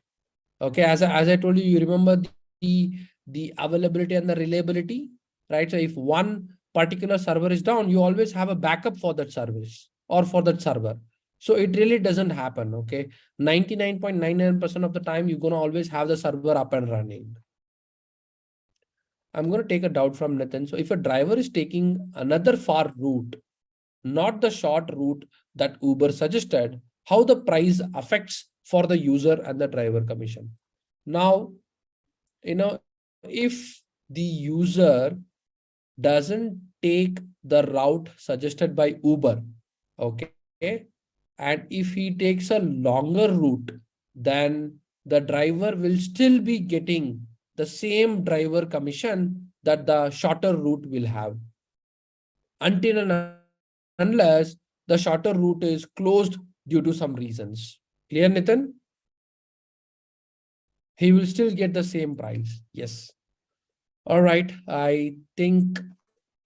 Okay, as I told you, you remember the availability and the reliability, right? So if one particular server is down, you always have a backup for that service or for that server. So it really doesn't happen. Okay, 99.99% of the time, you're gonna always have the server up and running. I'm going to take a doubt from Nathan. So if a driver is taking another far route, not the short route that Uber suggested, how the price affects for the user and the driver commission. Now, if the user doesn't take the route suggested by Uber, okay, and if he takes a longer route, then the driver will still be getting the same driver commission that the shorter route will have, until and unless the shorter route is closed due to some reasons. Clear, Nitin? He will still get the same price. Yes. All right. I think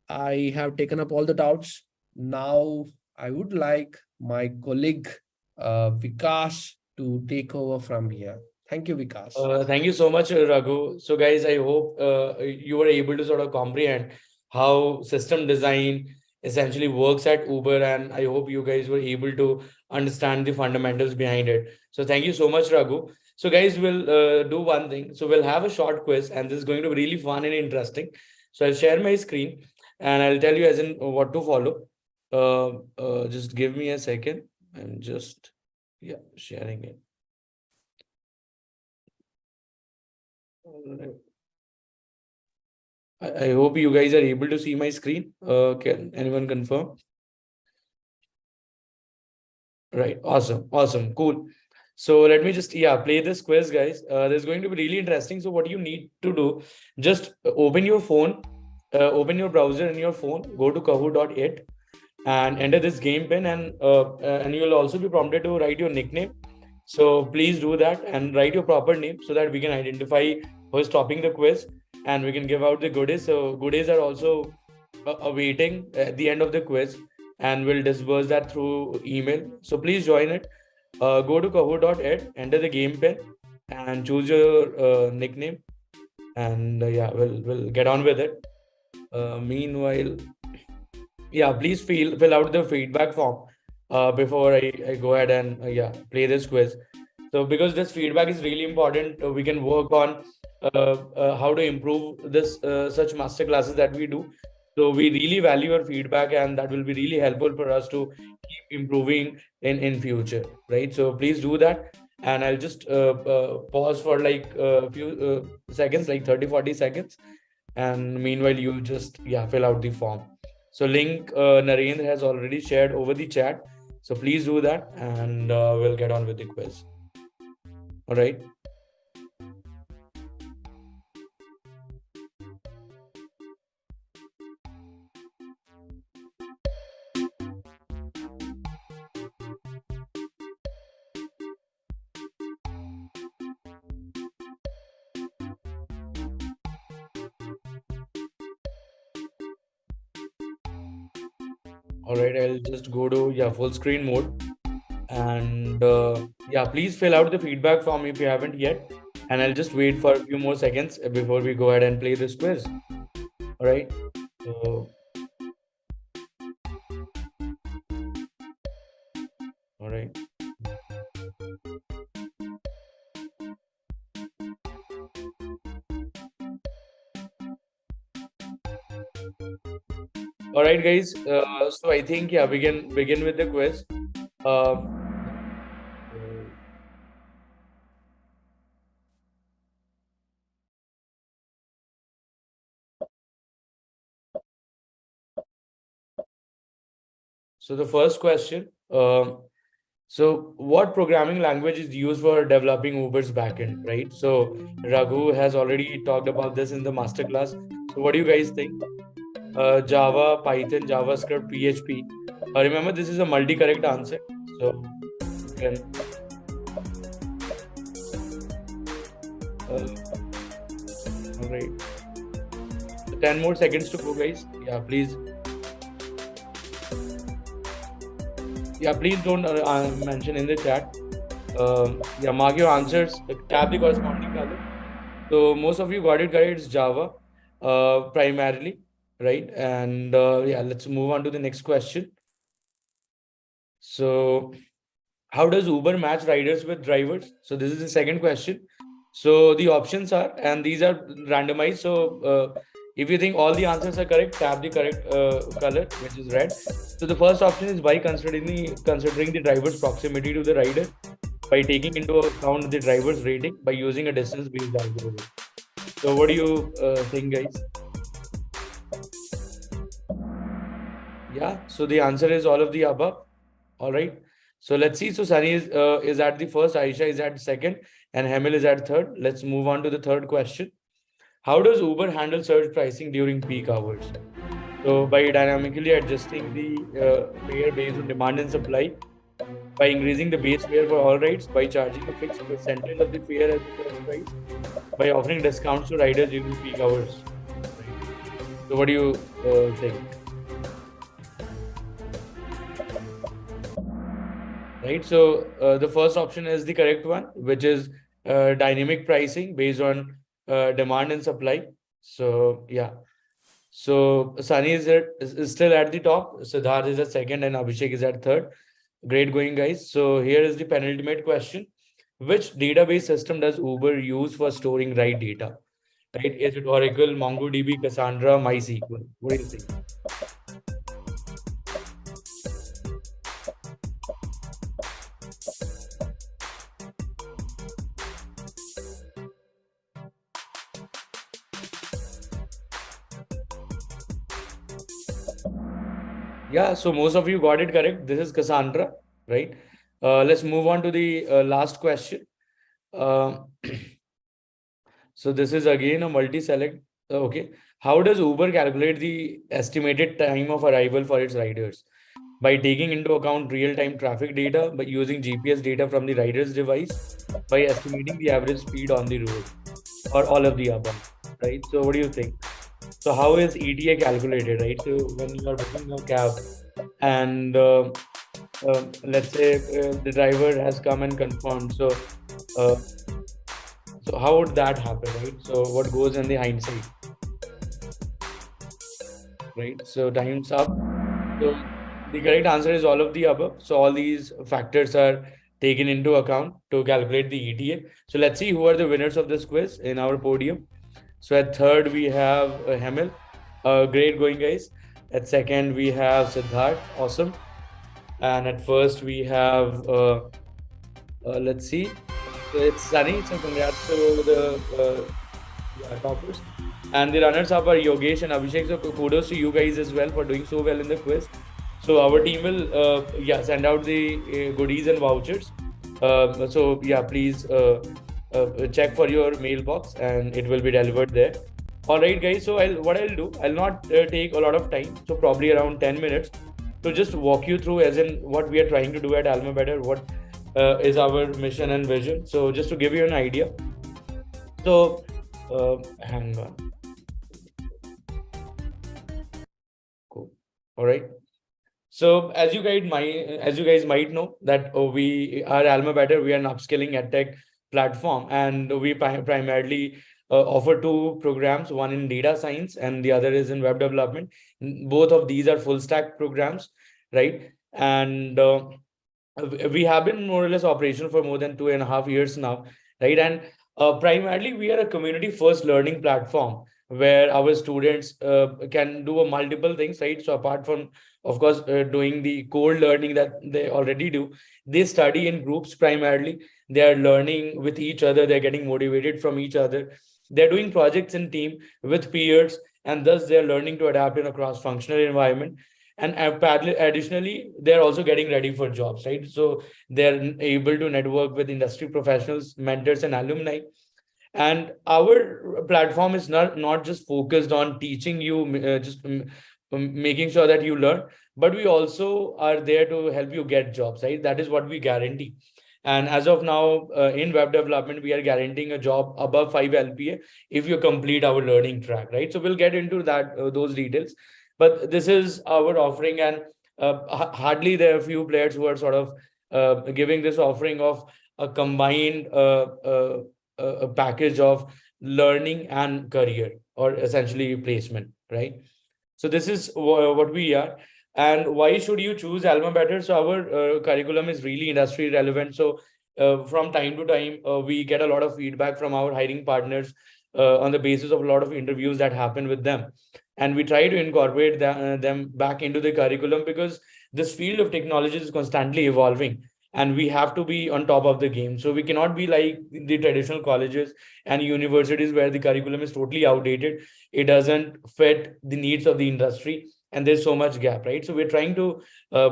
I have taken up all the doubts. Now I would like my colleague Vikas to take over from here. Thank you, Vikas. Thank you so much, Raghu. So, guys, I hope you were able to sort of comprehend how system design essentially works at Uber, and I hope you guys were able to understand the fundamentals behind it. So, thank you so much, Raghu. So, guys, we'll do one thing. So, we'll have a short quiz, and this is going to be really fun and interesting. So, I'll share my screen, and I'll tell you as in what to follow. Just give me a second. I'm just sharing it. I hope you guys are able to see my screen. Can anyone confirm? Right. Awesome. Awesome. Cool. So let me just play this quiz, guys. This is going to be really interesting. So what you need to do, just open your phone, open your browser in your phone, go to kahoot.it and enter this game pin, and you will also be prompted to write your nickname. So please do that and write your proper name so that we can identify who is topping the quiz and we can give out the goodies. So goodies are also awaiting at the end of the quiz. and we'll disburse that through email. So please join it. Go to kahoot.ed, enter the game pin, and choose your nickname. And yeah, we'll get on with it. Meanwhile, yeah, please fill out the feedback form before I go ahead and play this quiz. So because this feedback is really important, we can work on how to improve this such master classes that we do. So we really value your feedback, and that will be really helpful for us to keep improving in future, right? So please do that, and I'll just pause for like a few seconds, like 30-40 seconds, and meanwhile you just fill out the form. So link Narendra has already shared over the chat, so please do that, and we'll get on with the quiz. All right. All right, I'll just go to full screen mode, and please fill out the feedback form if you haven't yet, and I'll just wait for a few more seconds before we go ahead and play this quiz. All right. So, all right. All right, guys. So I think we can begin with the quiz. So the first question. So what programming language is used for developing Uber's backend, right? So Raghu has already talked about this in the masterclass. So what do you guys think? Java, Python, JavaScript, PHP. Remember, this is a multi-correct answer. So you can. All right. So 10 more seconds to go, guys. Yeah, please. Yeah, please don't mention in the chat. Mark your answers. Tap the corresponding color. So most of you got it correct. It's Java, primarily, right? And let's move on to the next question. So, how does Uber match riders with drivers? So this is the second question. So the options are, and these are randomized. So if you think all the answers are correct, tap the correct color, which is red. So the first option is by considering the driver's proximity to the rider, by taking into account the driver's rating, by using a distance-based algorithm. So what do you think, guys? Yeah, so the answer is all of the above. All right. So let's see. So Sunny is at the first, Aisha is at second, and Hamil is at third. Let's move on to the third question. How does Uber handle surge pricing during peak hours? So by dynamically adjusting the fare based on demand and supply, by increasing the base fare for all rides, by charging a fixed percentage of the fare as the first price, by offering discounts to riders during peak hours. So what do you think? Right. So the first option is the correct one, which is dynamic pricing based on demand and supply. So so Sunny is still at the top. Siddharth is at second, and Abhishek is at third. Great going, guys. So here is the penultimate question: which database system does Uber use for storing ride data? Right? Is it Oracle, MongoDB, Cassandra, MySQL? What do you think? Yeah, so most of you got it correct. This is Cassandra, right? Let's move on to the last question. So this is again a multi-select. Okay. How does Uber calculate the estimated time of arrival for its riders? By taking into account real-time traffic data, by using GPS data from the rider's device, by estimating the average speed on the road, or all of the above, right? So what do you think? So how is ETA calculated, right? So when you are booking a cab, and let's say the driver has come and confirmed. Uh, so how would that happen, right? So what goes in the hindsight, right? So time's up. So the correct answer is all of the above. So all these factors are taken into account to calculate the ETA. So let's see who are the winners of this quiz in our podium. So at third we have Hemel, great going guys. At second we have Siddharth, awesome. And at first we have let's see, so it's Sunny. So congrats to the toppers. And the runners up are Yogesh and Abhishek. So kudos to you guys as well for doing so well in the quiz. So our team will send out the goodies and vouchers. So yeah, please check for your mailbox and it will be delivered there. All right, guys. So what I'll do, I'll not take a lot of time. So probably around 10 minutes to just walk you through as in what we are trying to do at AlmaBetter, what is our mission and vision. So just to give you an idea. So hang on. Cool. All right. So as you guys might know that we are AlmaBetter. We are an upskilling edtech platform, and we primarily offer two programs, one in data science and the other is in web development. Both of these are full stack programs, right? And we have been more or less operational for more than 2.5 years now, right? And primarily we are a community first learning platform where our students can do a multiple things, right? So apart from, of course, doing the core learning that they already do, they study in groups primarily. They are learning with each other. They're getting motivated from each other. They're doing projects in team with peers, and thus they're learning to adapt in a cross-functional environment. And additionally, they're also getting ready for jobs, right? So they're able to network with industry professionals, mentors, and alumni. And our platform is not just focused on teaching you, making sure that you learn, but we also are there to help you get jobs, right? That is what we guarantee. And as of now, in web development, we are guaranteeing a job above 5 LPA if you complete our learning track, right? So we'll get into that those details. But this is our offering, and hardly there are a few players who are sort of giving this offering of a combined a package of learning and career, or essentially placement, right? So this is what we are. And why should you choose AlmaBetter? So our curriculum is really industry relevant. So from time to time, we get a lot of feedback from our hiring partners on the basis of a lot of interviews that happen with them. And we try to incorporate them back into the curriculum because this field of technology is constantly evolving and we have to be on top of the game. So we cannot be like the traditional colleges and universities where the curriculum is totally outdated. It doesn't fit the needs of the industry and there's so much gap, right? So we're trying to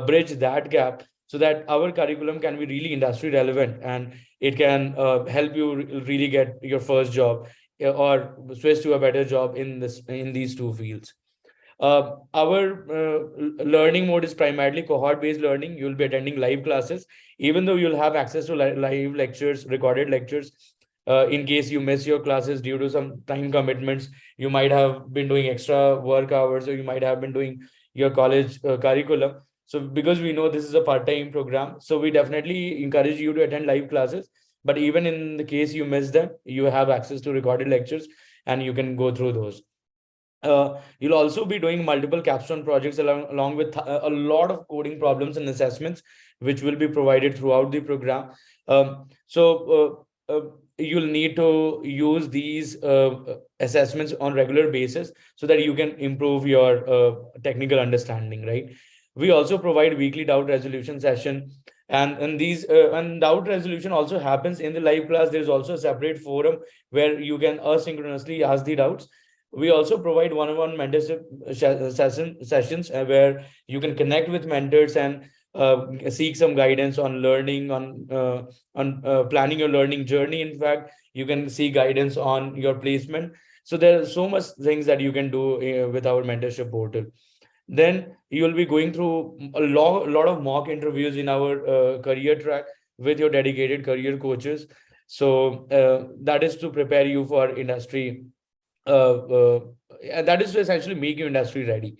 bridge that gap so that our curriculum can be really industry relevant and it can help you really get your first job or switch to a better job in these two fields. Our learning mode is primarily cohort-based learning. You'll be attending live classes, even though you'll have access to live lectures, recorded lectures. In case you miss your classes due to some time commitments, you might have been doing extra work hours, or you might have been doing your college curriculum. So because we know this is a part-time program, so we definitely encourage you to attend live classes. But even in the case you miss them, you have access to recorded lectures and you can go through those. You'll also be doing multiple capstone projects along with a lot of coding problems and assessments, which will be provided throughout the program. You'll need to use these assessments on regular basis so that you can improve your technical understanding, right? We also provide weekly doubt resolution session, and these and doubt resolution also happens in the live class. There is also a separate forum where you can asynchronously ask the doubts. We also provide one-on-one mentorship sessions where you can connect with mentors and seek some guidance on learning, on planning your learning journey. In fact, you can see guidance on your placement. So there are so much things that you can do with our mentorship portal. Then you will be going through a lot of mock interviews in our career track with your dedicated career coaches. So that is to prepare you for industry. And that is to essentially make you industry ready.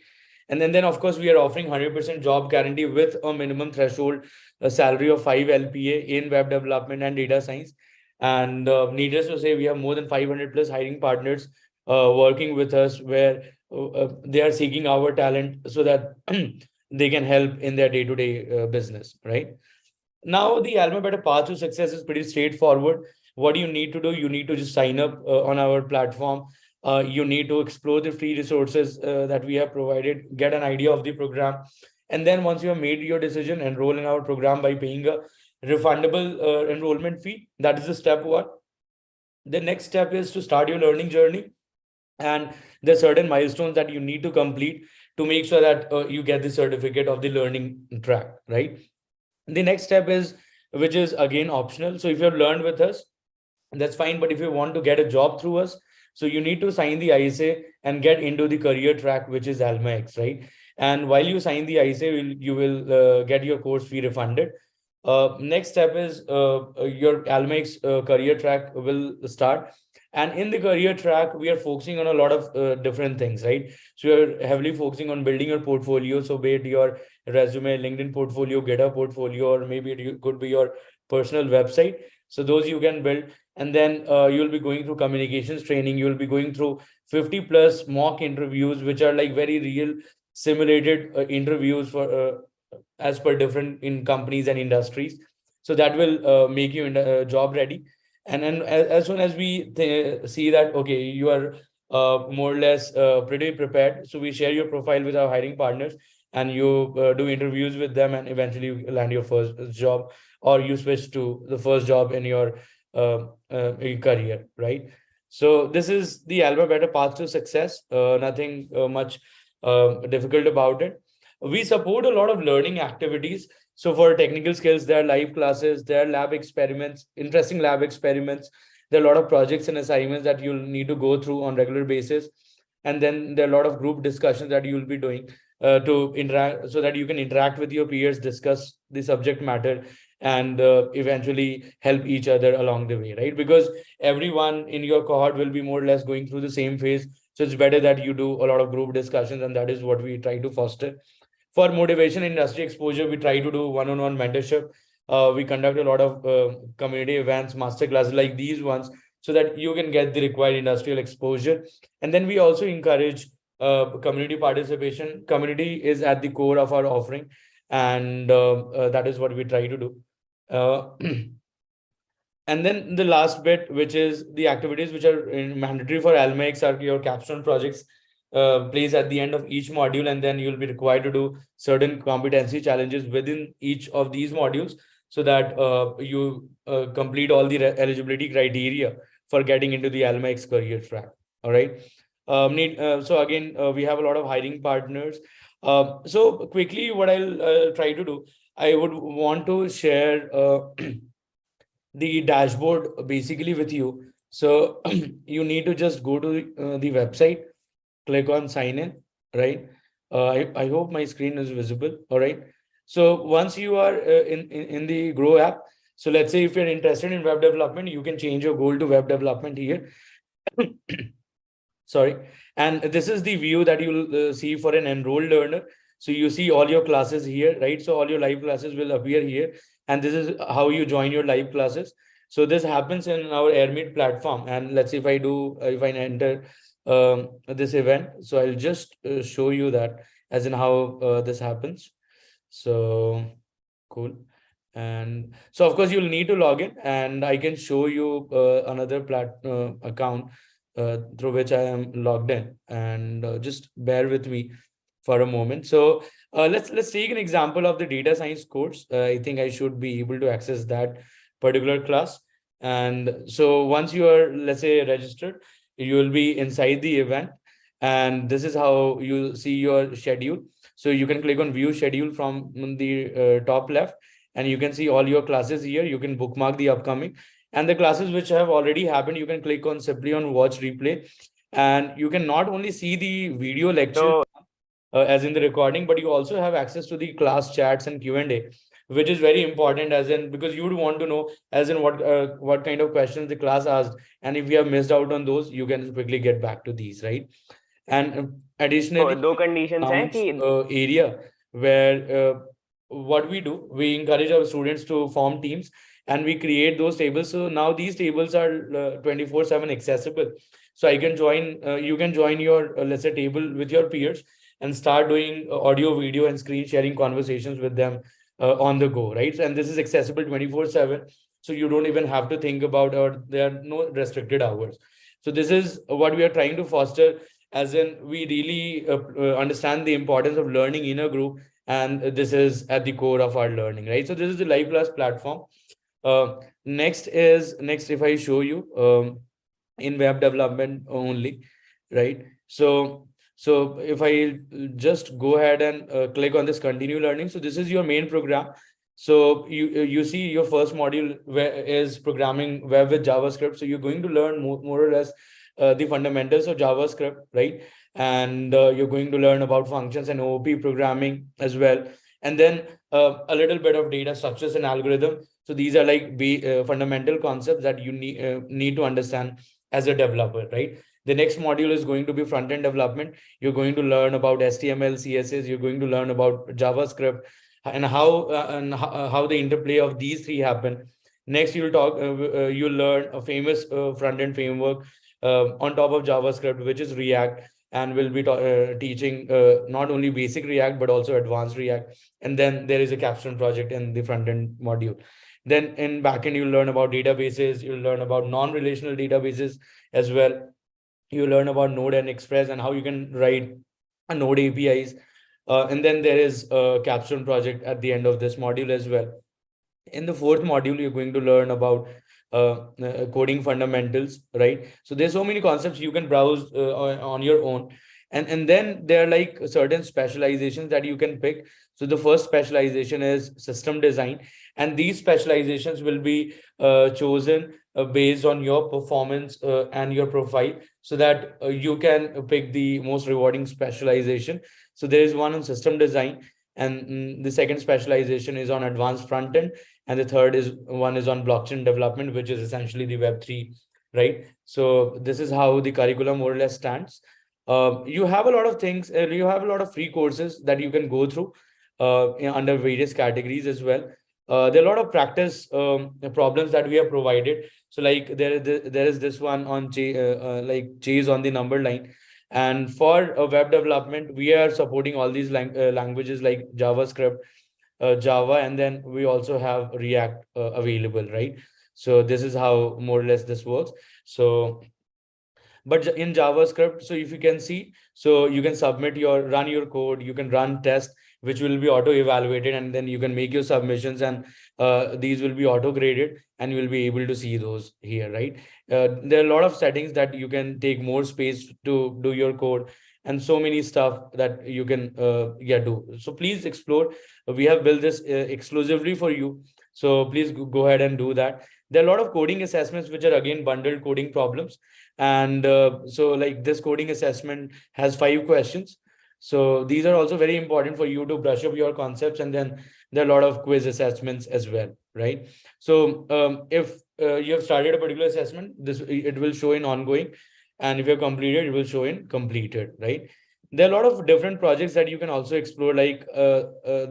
And then of course, we are offering 100% job guarantee with a minimum threshold, a salary of 5 LPA in web development and data science. And needless to say, we have more than 500 plus hiring partners working with us, where they are seeking our talent so that they can help in their day-to-day business, right? Now, the AlmaBetter path to success is pretty straightforward. What do you need to do? You need to just sign up on our platform. You need to explore the free resources that we have provided, get an idea of the program. And then once you have made your decision, enroll in our program by paying a refundable enrollment fee. That is the step one. The next step is to start your learning journey. And there are certain milestones that you need to complete to make sure that you get the certificate of the learning track, right? The next step is, which is again optional. So if you have learned with us, that's fine. But if you want to get a job through us, so you need to sign the ISA and get into the career track, which is AlmaX, right? And while you sign the ISA, you will get your course fee refunded. Next step is your AlmaX career track will start. And in the career track, we are focusing on a lot of different things, right? So you're heavily focusing on building your portfolio. So be it your resume, LinkedIn portfolio, GitHub portfolio, or maybe it could be your personal website. So those you can build. And then you'll be going through communications training. You'll be going through 50 plus mock interviews, which are like very real simulated interviews for as per different in companies and industries. So that will make you job ready. And then as soon as we see that, okay, you are more or less pretty prepared, so we share your profile with our hiring partners, and you do interviews with them, and eventually you land your first job, or you switch to the first job in your career, right? So this is the AlmaBetter path to success. Nothing much difficult about it. We support a lot of learning activities. So for technical skills, there are live classes, there are lab experiments, interesting lab experiments. There are a lot of projects and assignments that you'll need to go through on regular basis. And then there are a lot of group discussions that you'll be doing to interact, so that you can interact with your peers, discuss the subject matter, and eventually help each other along the way, right? Because everyone in your cohort will be more or less going through the same phase. So it's better that you do a lot of group discussions, and that is what we try to foster. For motivation industry exposure, we try to do one-on-one mentorship. We conduct a lot of community events, masterclasses like these ones, so that you can get the required industrial exposure. And then we also encourage community participation. Community is at the core of our offering, and that is what we try to do. And then the last bit, which is the activities which are mandatory for AlmaX, are your capstone projects plays at the end of each module, and then you'll be required to do certain competency challenges within each of these modules, so that you complete all the eligibility criteria for getting into the AlmaX career track. All right. So again, we have a lot of hiring partners. So quickly, what I'll try to do, I would want to share the dashboard basically with you. So you need to just go to the website, click on sign in, right? I hope my screen is visible. All right. So once you are in the Grow app, so let's say if you're interested in web development, you can change your goal to web development here. Sorry. And this is the view that you'll see for an enrolled learner. So you see all your classes here, right? So all your live classes will appear here. And this is how you join your live classes. So this happens in our AirMeet platform. And let's see if I do, if I enter this event. So I'll just show you that as in how this happens. So cool. And so of course you'll need to log in, and I can show you another account through which I am logged in, and just bear with me for a moment. So let's take an example of the data science course. I think I should be able to access that particular class. And so once you are, let's say, registered, you will be inside the event, and this is how you see your schedule. So you can click on view schedule from the top left, and you can see all your classes here. You can bookmark the upcoming, and the classes which have already happened, you can click on simply on watch replay, and you can not only see the video lecture as in the recording, but you also have access to the class chats and Q&A, which is very important, as in because you would want to know as in what kind of questions the class asked, and if you have missed out on those, you can quickly get back to these, right? And Additionally, दो conditions हैं announce कि area where what we do, we encourage our students to form teams and we create those tables. So now these tables are 24/7 accessible. So I can join, you can join your, let's say, table with your peers and start doing audio, video, and screen sharing conversations with them on the go, right? And this is accessible 24/7. So you don't even have to think about, or there are no restricted hours. So this is what we are trying to foster, as in we really understand the importance of learning in a group, and this is at the core of our learning, right? So this is the Live Class platform. Next, if I show you in web development only, right? So if I just go ahead and click on this continue learning, so this is your main program. So you see your first module where is programming web with JavaScript. So you're going to learn more or less the fundamentals of JavaScript, right? And you're going to learn about functions and OOP programming as well. And then a little bit of data structures and algorithm. So these are like fundamental concepts that you need to understand as a developer, right? The next module is going to be front-end development. You're going to learn about HTML, CSS. You're going to learn about JavaScript and how the interplay of these three happen. Next, you'll learn a famous front-end framework on top of JavaScript, which is React, and we'll be teaching not only basic React but also advanced React. And then there is a capstone project in the front-end module. Then in backend, you'll learn about databases. You'll learn about non-relational databases as well. You learn about Node and Express and how you can write a Node APIs. And then there is a capstone project at the end of this module as well. In the fourth module, you're going to learn about coding fundamentals, right? So there's so many concepts you can browse on your own. And then there are like certain specializations that you can pick. So the first specialization is system design, and these specializations will be chosen based on your performance and your profile, so that you can pick the most rewarding specialization. So there is one on system design, and the second specialization is on advanced front end, and the third one is on blockchain development, which is essentially the Web3, right? So this is how the curriculum more or less stands. You have a lot of things, you have a lot of free courses that you can go through under various categories as well. There are a lot of practice problems that we have provided. So like there is this one on like chase on the number line. And for web development, we are supporting all these languages like JavaScript, Java, and then we also have React available, right? So this is how more or less this works. So but in JavaScript, so if you can see, so you can run your code, you can run tests, which will be auto evaluated, and then you can make your submissions, and these will be auto graded, and you will be able to see those here, right? There are a lot of settings that you can take more space to do your code, and so many stuff that you can do. So please explore. We have built this exclusively for you. So please go ahead and do that. There are a lot of coding assessments, which are again bundled coding problems. And so like this coding assessment has 5 questions. So these are also very important for you to brush up your concepts. And then there are a lot of quiz assessments as well, right? So if you have started a particular assessment, it will show in ongoing. And if you're completed, it will show in completed, right? There are a lot of different projects that you can also explore, like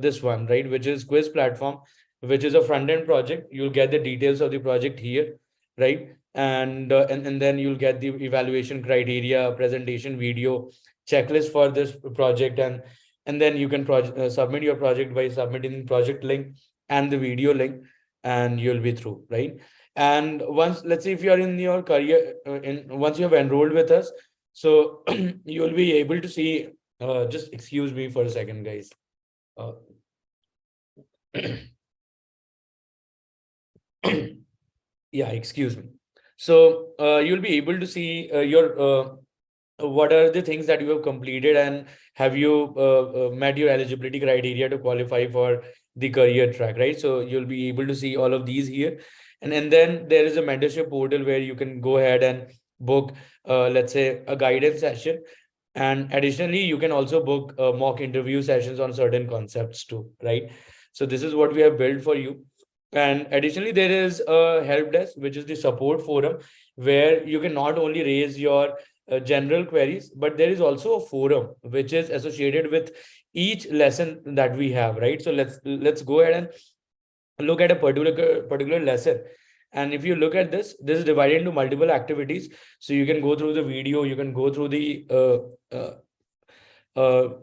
this one, right? Which is quiz platform, which is a front-end project. You'll get the details of the project here, right? And then you'll get the evaluation criteria, presentation video, checklist for this project, and then you can submit your project by submitting the project link and the video link, and you'll be through, right? And once, let's say if you are in your career, once you have enrolled with us, so you'll be able to see, just excuse me for a second, guys. Yeah, excuse me. So you'll be able to see your what are the things that you have completed, and have you met your eligibility criteria to qualify for the career track, right? So you'll be able to see all of these here. And then there is a mentorship portal where you can go ahead and book, let's say, a guidance session. And additionally, you can also book mock interview sessions on certain concepts too, right? So this is what we have built for you. And additionally, there is a help desk, which is the support forum, where you can not only raise your general queries, but there is also a forum which is associated with each lesson that we have, right? So let's go ahead and look at a particular lesson. And if you look at this is divided into multiple activities. So you can go through the video, you can go through the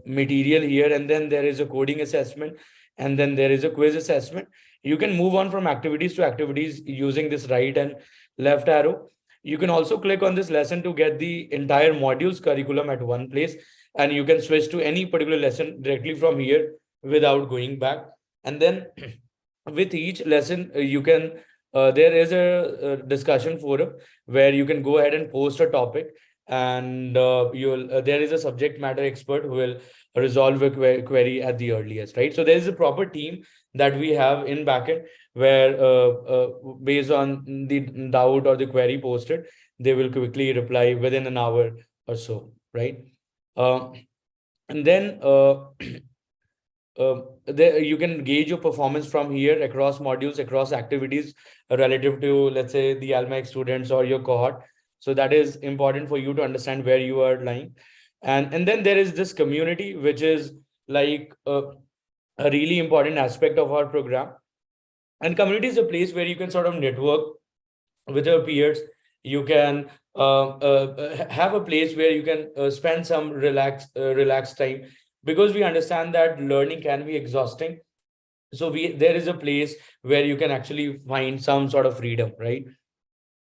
material here, and then there is a coding assessment, and then there is a quiz assessment. You can move on from activities to activities using this right and left arrow. You can also click on this lesson to get the entire module's curriculum at one place, and you can switch to any particular lesson directly from here without going back. And then with each lesson, you can there is a discussion forum where you can go ahead and post a topic, and you'll there is a subject matter expert who will resolve a query at the earliest, right? So there is a proper team that we have in backend where based on the doubt or the query posted, they will quickly reply within an hour or so, right? And then there you can gauge your performance from here across modules, across activities, relative to, let's say, the AlmaX students or your cohort. So that is important for you to understand where you are lying. And then there is this community, which is like a really important aspect of our program. And community is a place where you can sort of network with your peers. You can have a place where you can spend some relaxed time, because we understand that learning can be exhausting. So there is a place where you can actually find some sort of freedom, right?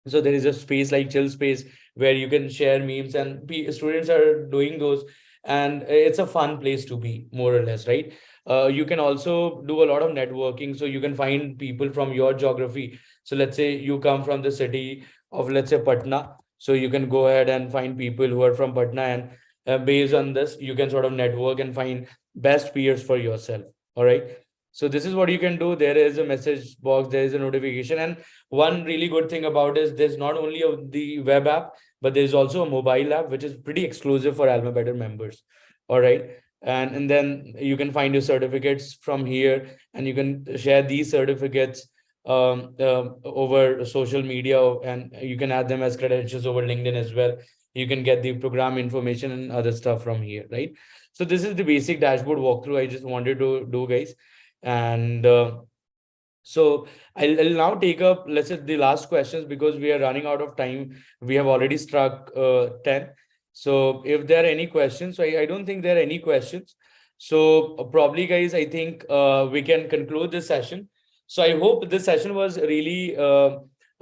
So there is a space like chill space where you can share memes, and students are doing those, and it's a fun place to be, more or less, right? You can also do a lot of networking, so you can find people from your geography. So let's say you come from the city of, let's say, Patna, so you can go ahead and find people who are from Patna, and based on this you can sort of network and find best peers for yourself. All right, so this is what you can do. There is a message box, there is a notification, and one really good thing about is there's not only the web app, but there's also a mobile app which is pretty exclusive for AlmaBetter members. All right, and then you can find your certificates from here, and you can share these certificates over social media, and you can add them as credentials over LinkedIn as well. You can get the program information and other stuff from here, right? So this is the basic dashboard walkthrough I just wanted to do, guys. And so I'll now take up, let's say, the last questions, because we are running out of time. We have already struck 10. So if there are any questions, I don't think there are any questions. So probably, guys, I think we can conclude this session. So I hope this session was really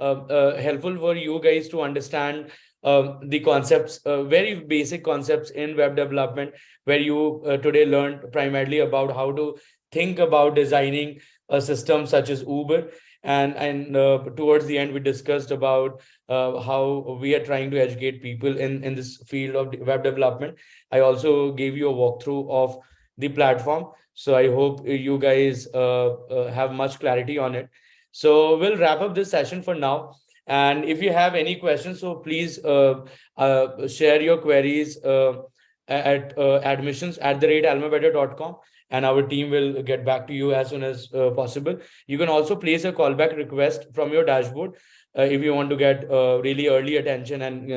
helpful for you guys to understand the concepts, very basic concepts in web development, where you today learned primarily about how to think about designing a system such as Uber. And towards the end, we discussed about how we are trying to educate people in this field of web development. I also gave you a walkthrough of the platform. So I hope you guys have much clarity on it. So we'll wrap up this session for now. And if you have any questions, so please share your queries at admissions@almabetter.com, and our team will get back to you as soon as possible. You can also place a callback request from your dashboard if you want to get really early attention and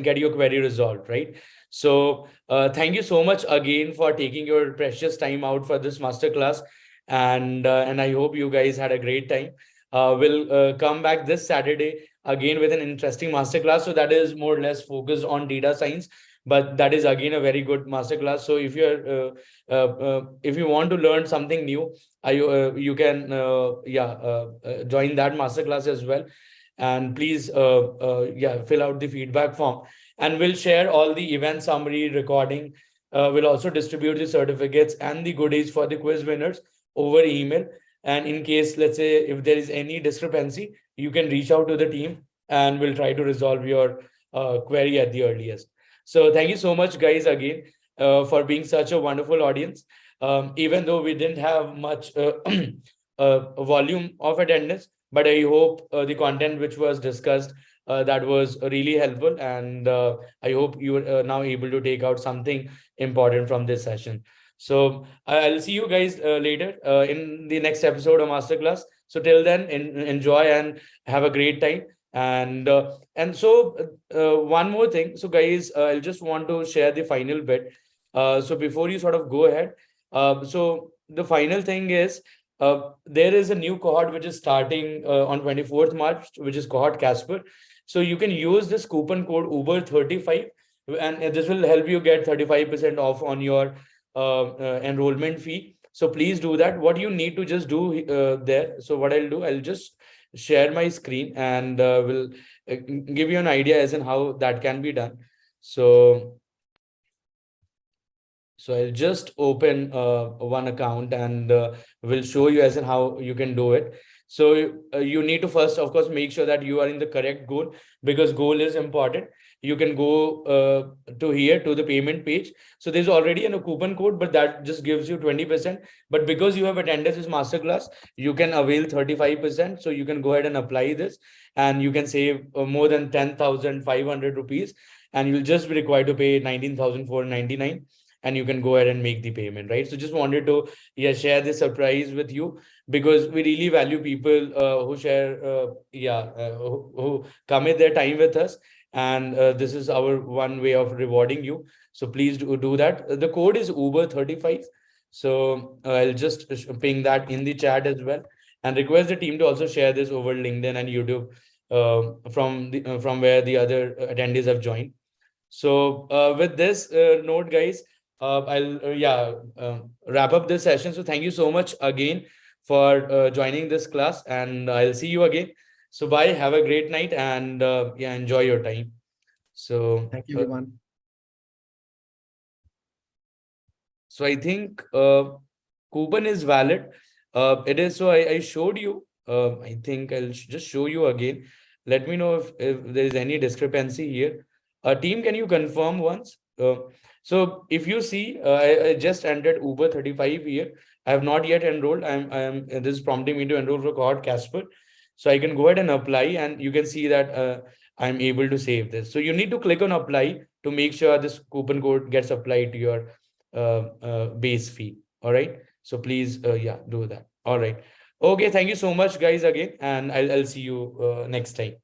get your query resolved, right? So thank you so much again for taking your precious time out for this masterclass, and I hope you guys had a great time. We'll come back this Saturday again with an interesting masterclass. So that is more or less focused on data science, but that is again a very good masterclass. So if you're if you want to learn something new, you can join that masterclass as well. And please fill out the feedback form, and we'll share all the event summary recording. We'll also distribute the certificates and the goodies for the quiz winners over email. And in case, let's say, if there is any discrepancy, you can reach out to the team, and we'll try to resolve your query at the earliest. So thank you so much, guys, again, for being such a wonderful audience. Even though we didn't have much volume of attendance, but I hope the content which was discussed, that was really helpful. And I hope you are now able to take out something important from this session. So I'll see you guys later in the next episode of Masterclass. So till then, enjoy and have a great time. And so one more thing. So guys, I'll just want to share the final bit. So before you sort of go ahead, so the final thing is, there is a new cohort which is starting on 24th March, which is cohort Casper. So you can use this coupon code Uber35, and this will help you get 35% off on your enrollment fee. So please do that. What you need to just do there. So what I'll do, I'll just share my screen and will give you an idea as in how that can be done. So I'll just open one account and will show you as in how you can do it. So you need to first, of course, make sure that you are in the correct goal, because goal is important. You can go to here to the payment page. So there's already a coupon code, but that just gives you 20%. But because you have attended this masterclass, you can avail 35%. So you can go ahead and apply this, and you can save more than 10,500 rupees, and you'll just be required to pay 19,499, and you can go ahead and make the payment, right? So just wanted to share this surprise with you, because we really value people who share who commit their time with us, and this is our one way of rewarding you. So please do that. The code is Uber35. So I'll just ping that in the chat as well, and request the team to also share this over LinkedIn and YouTube from where the other attendees have joined. So with this note, guys, I'll wrap up this session. So thank you so much again for joining this class, and I'll see you again. So bye, have a great night, and enjoy your time. So Thank you, everyone. So I think coupon is valid. It is. So I showed you. I think I'll just show you again. Let me know if there is any discrepancy here. Team, can you confirm once? So if you see, I just entered Uber35 here. I have not yet enrolled. This is prompting me to enroll for cohort Casper. So I can go ahead and apply, and you can see that I'm able to save this. So you need to click on apply to make sure this coupon code gets applied to your base fee. All right. So please, do that. All right. Okay. Thank you so much, guys, again, and I'll see you next time.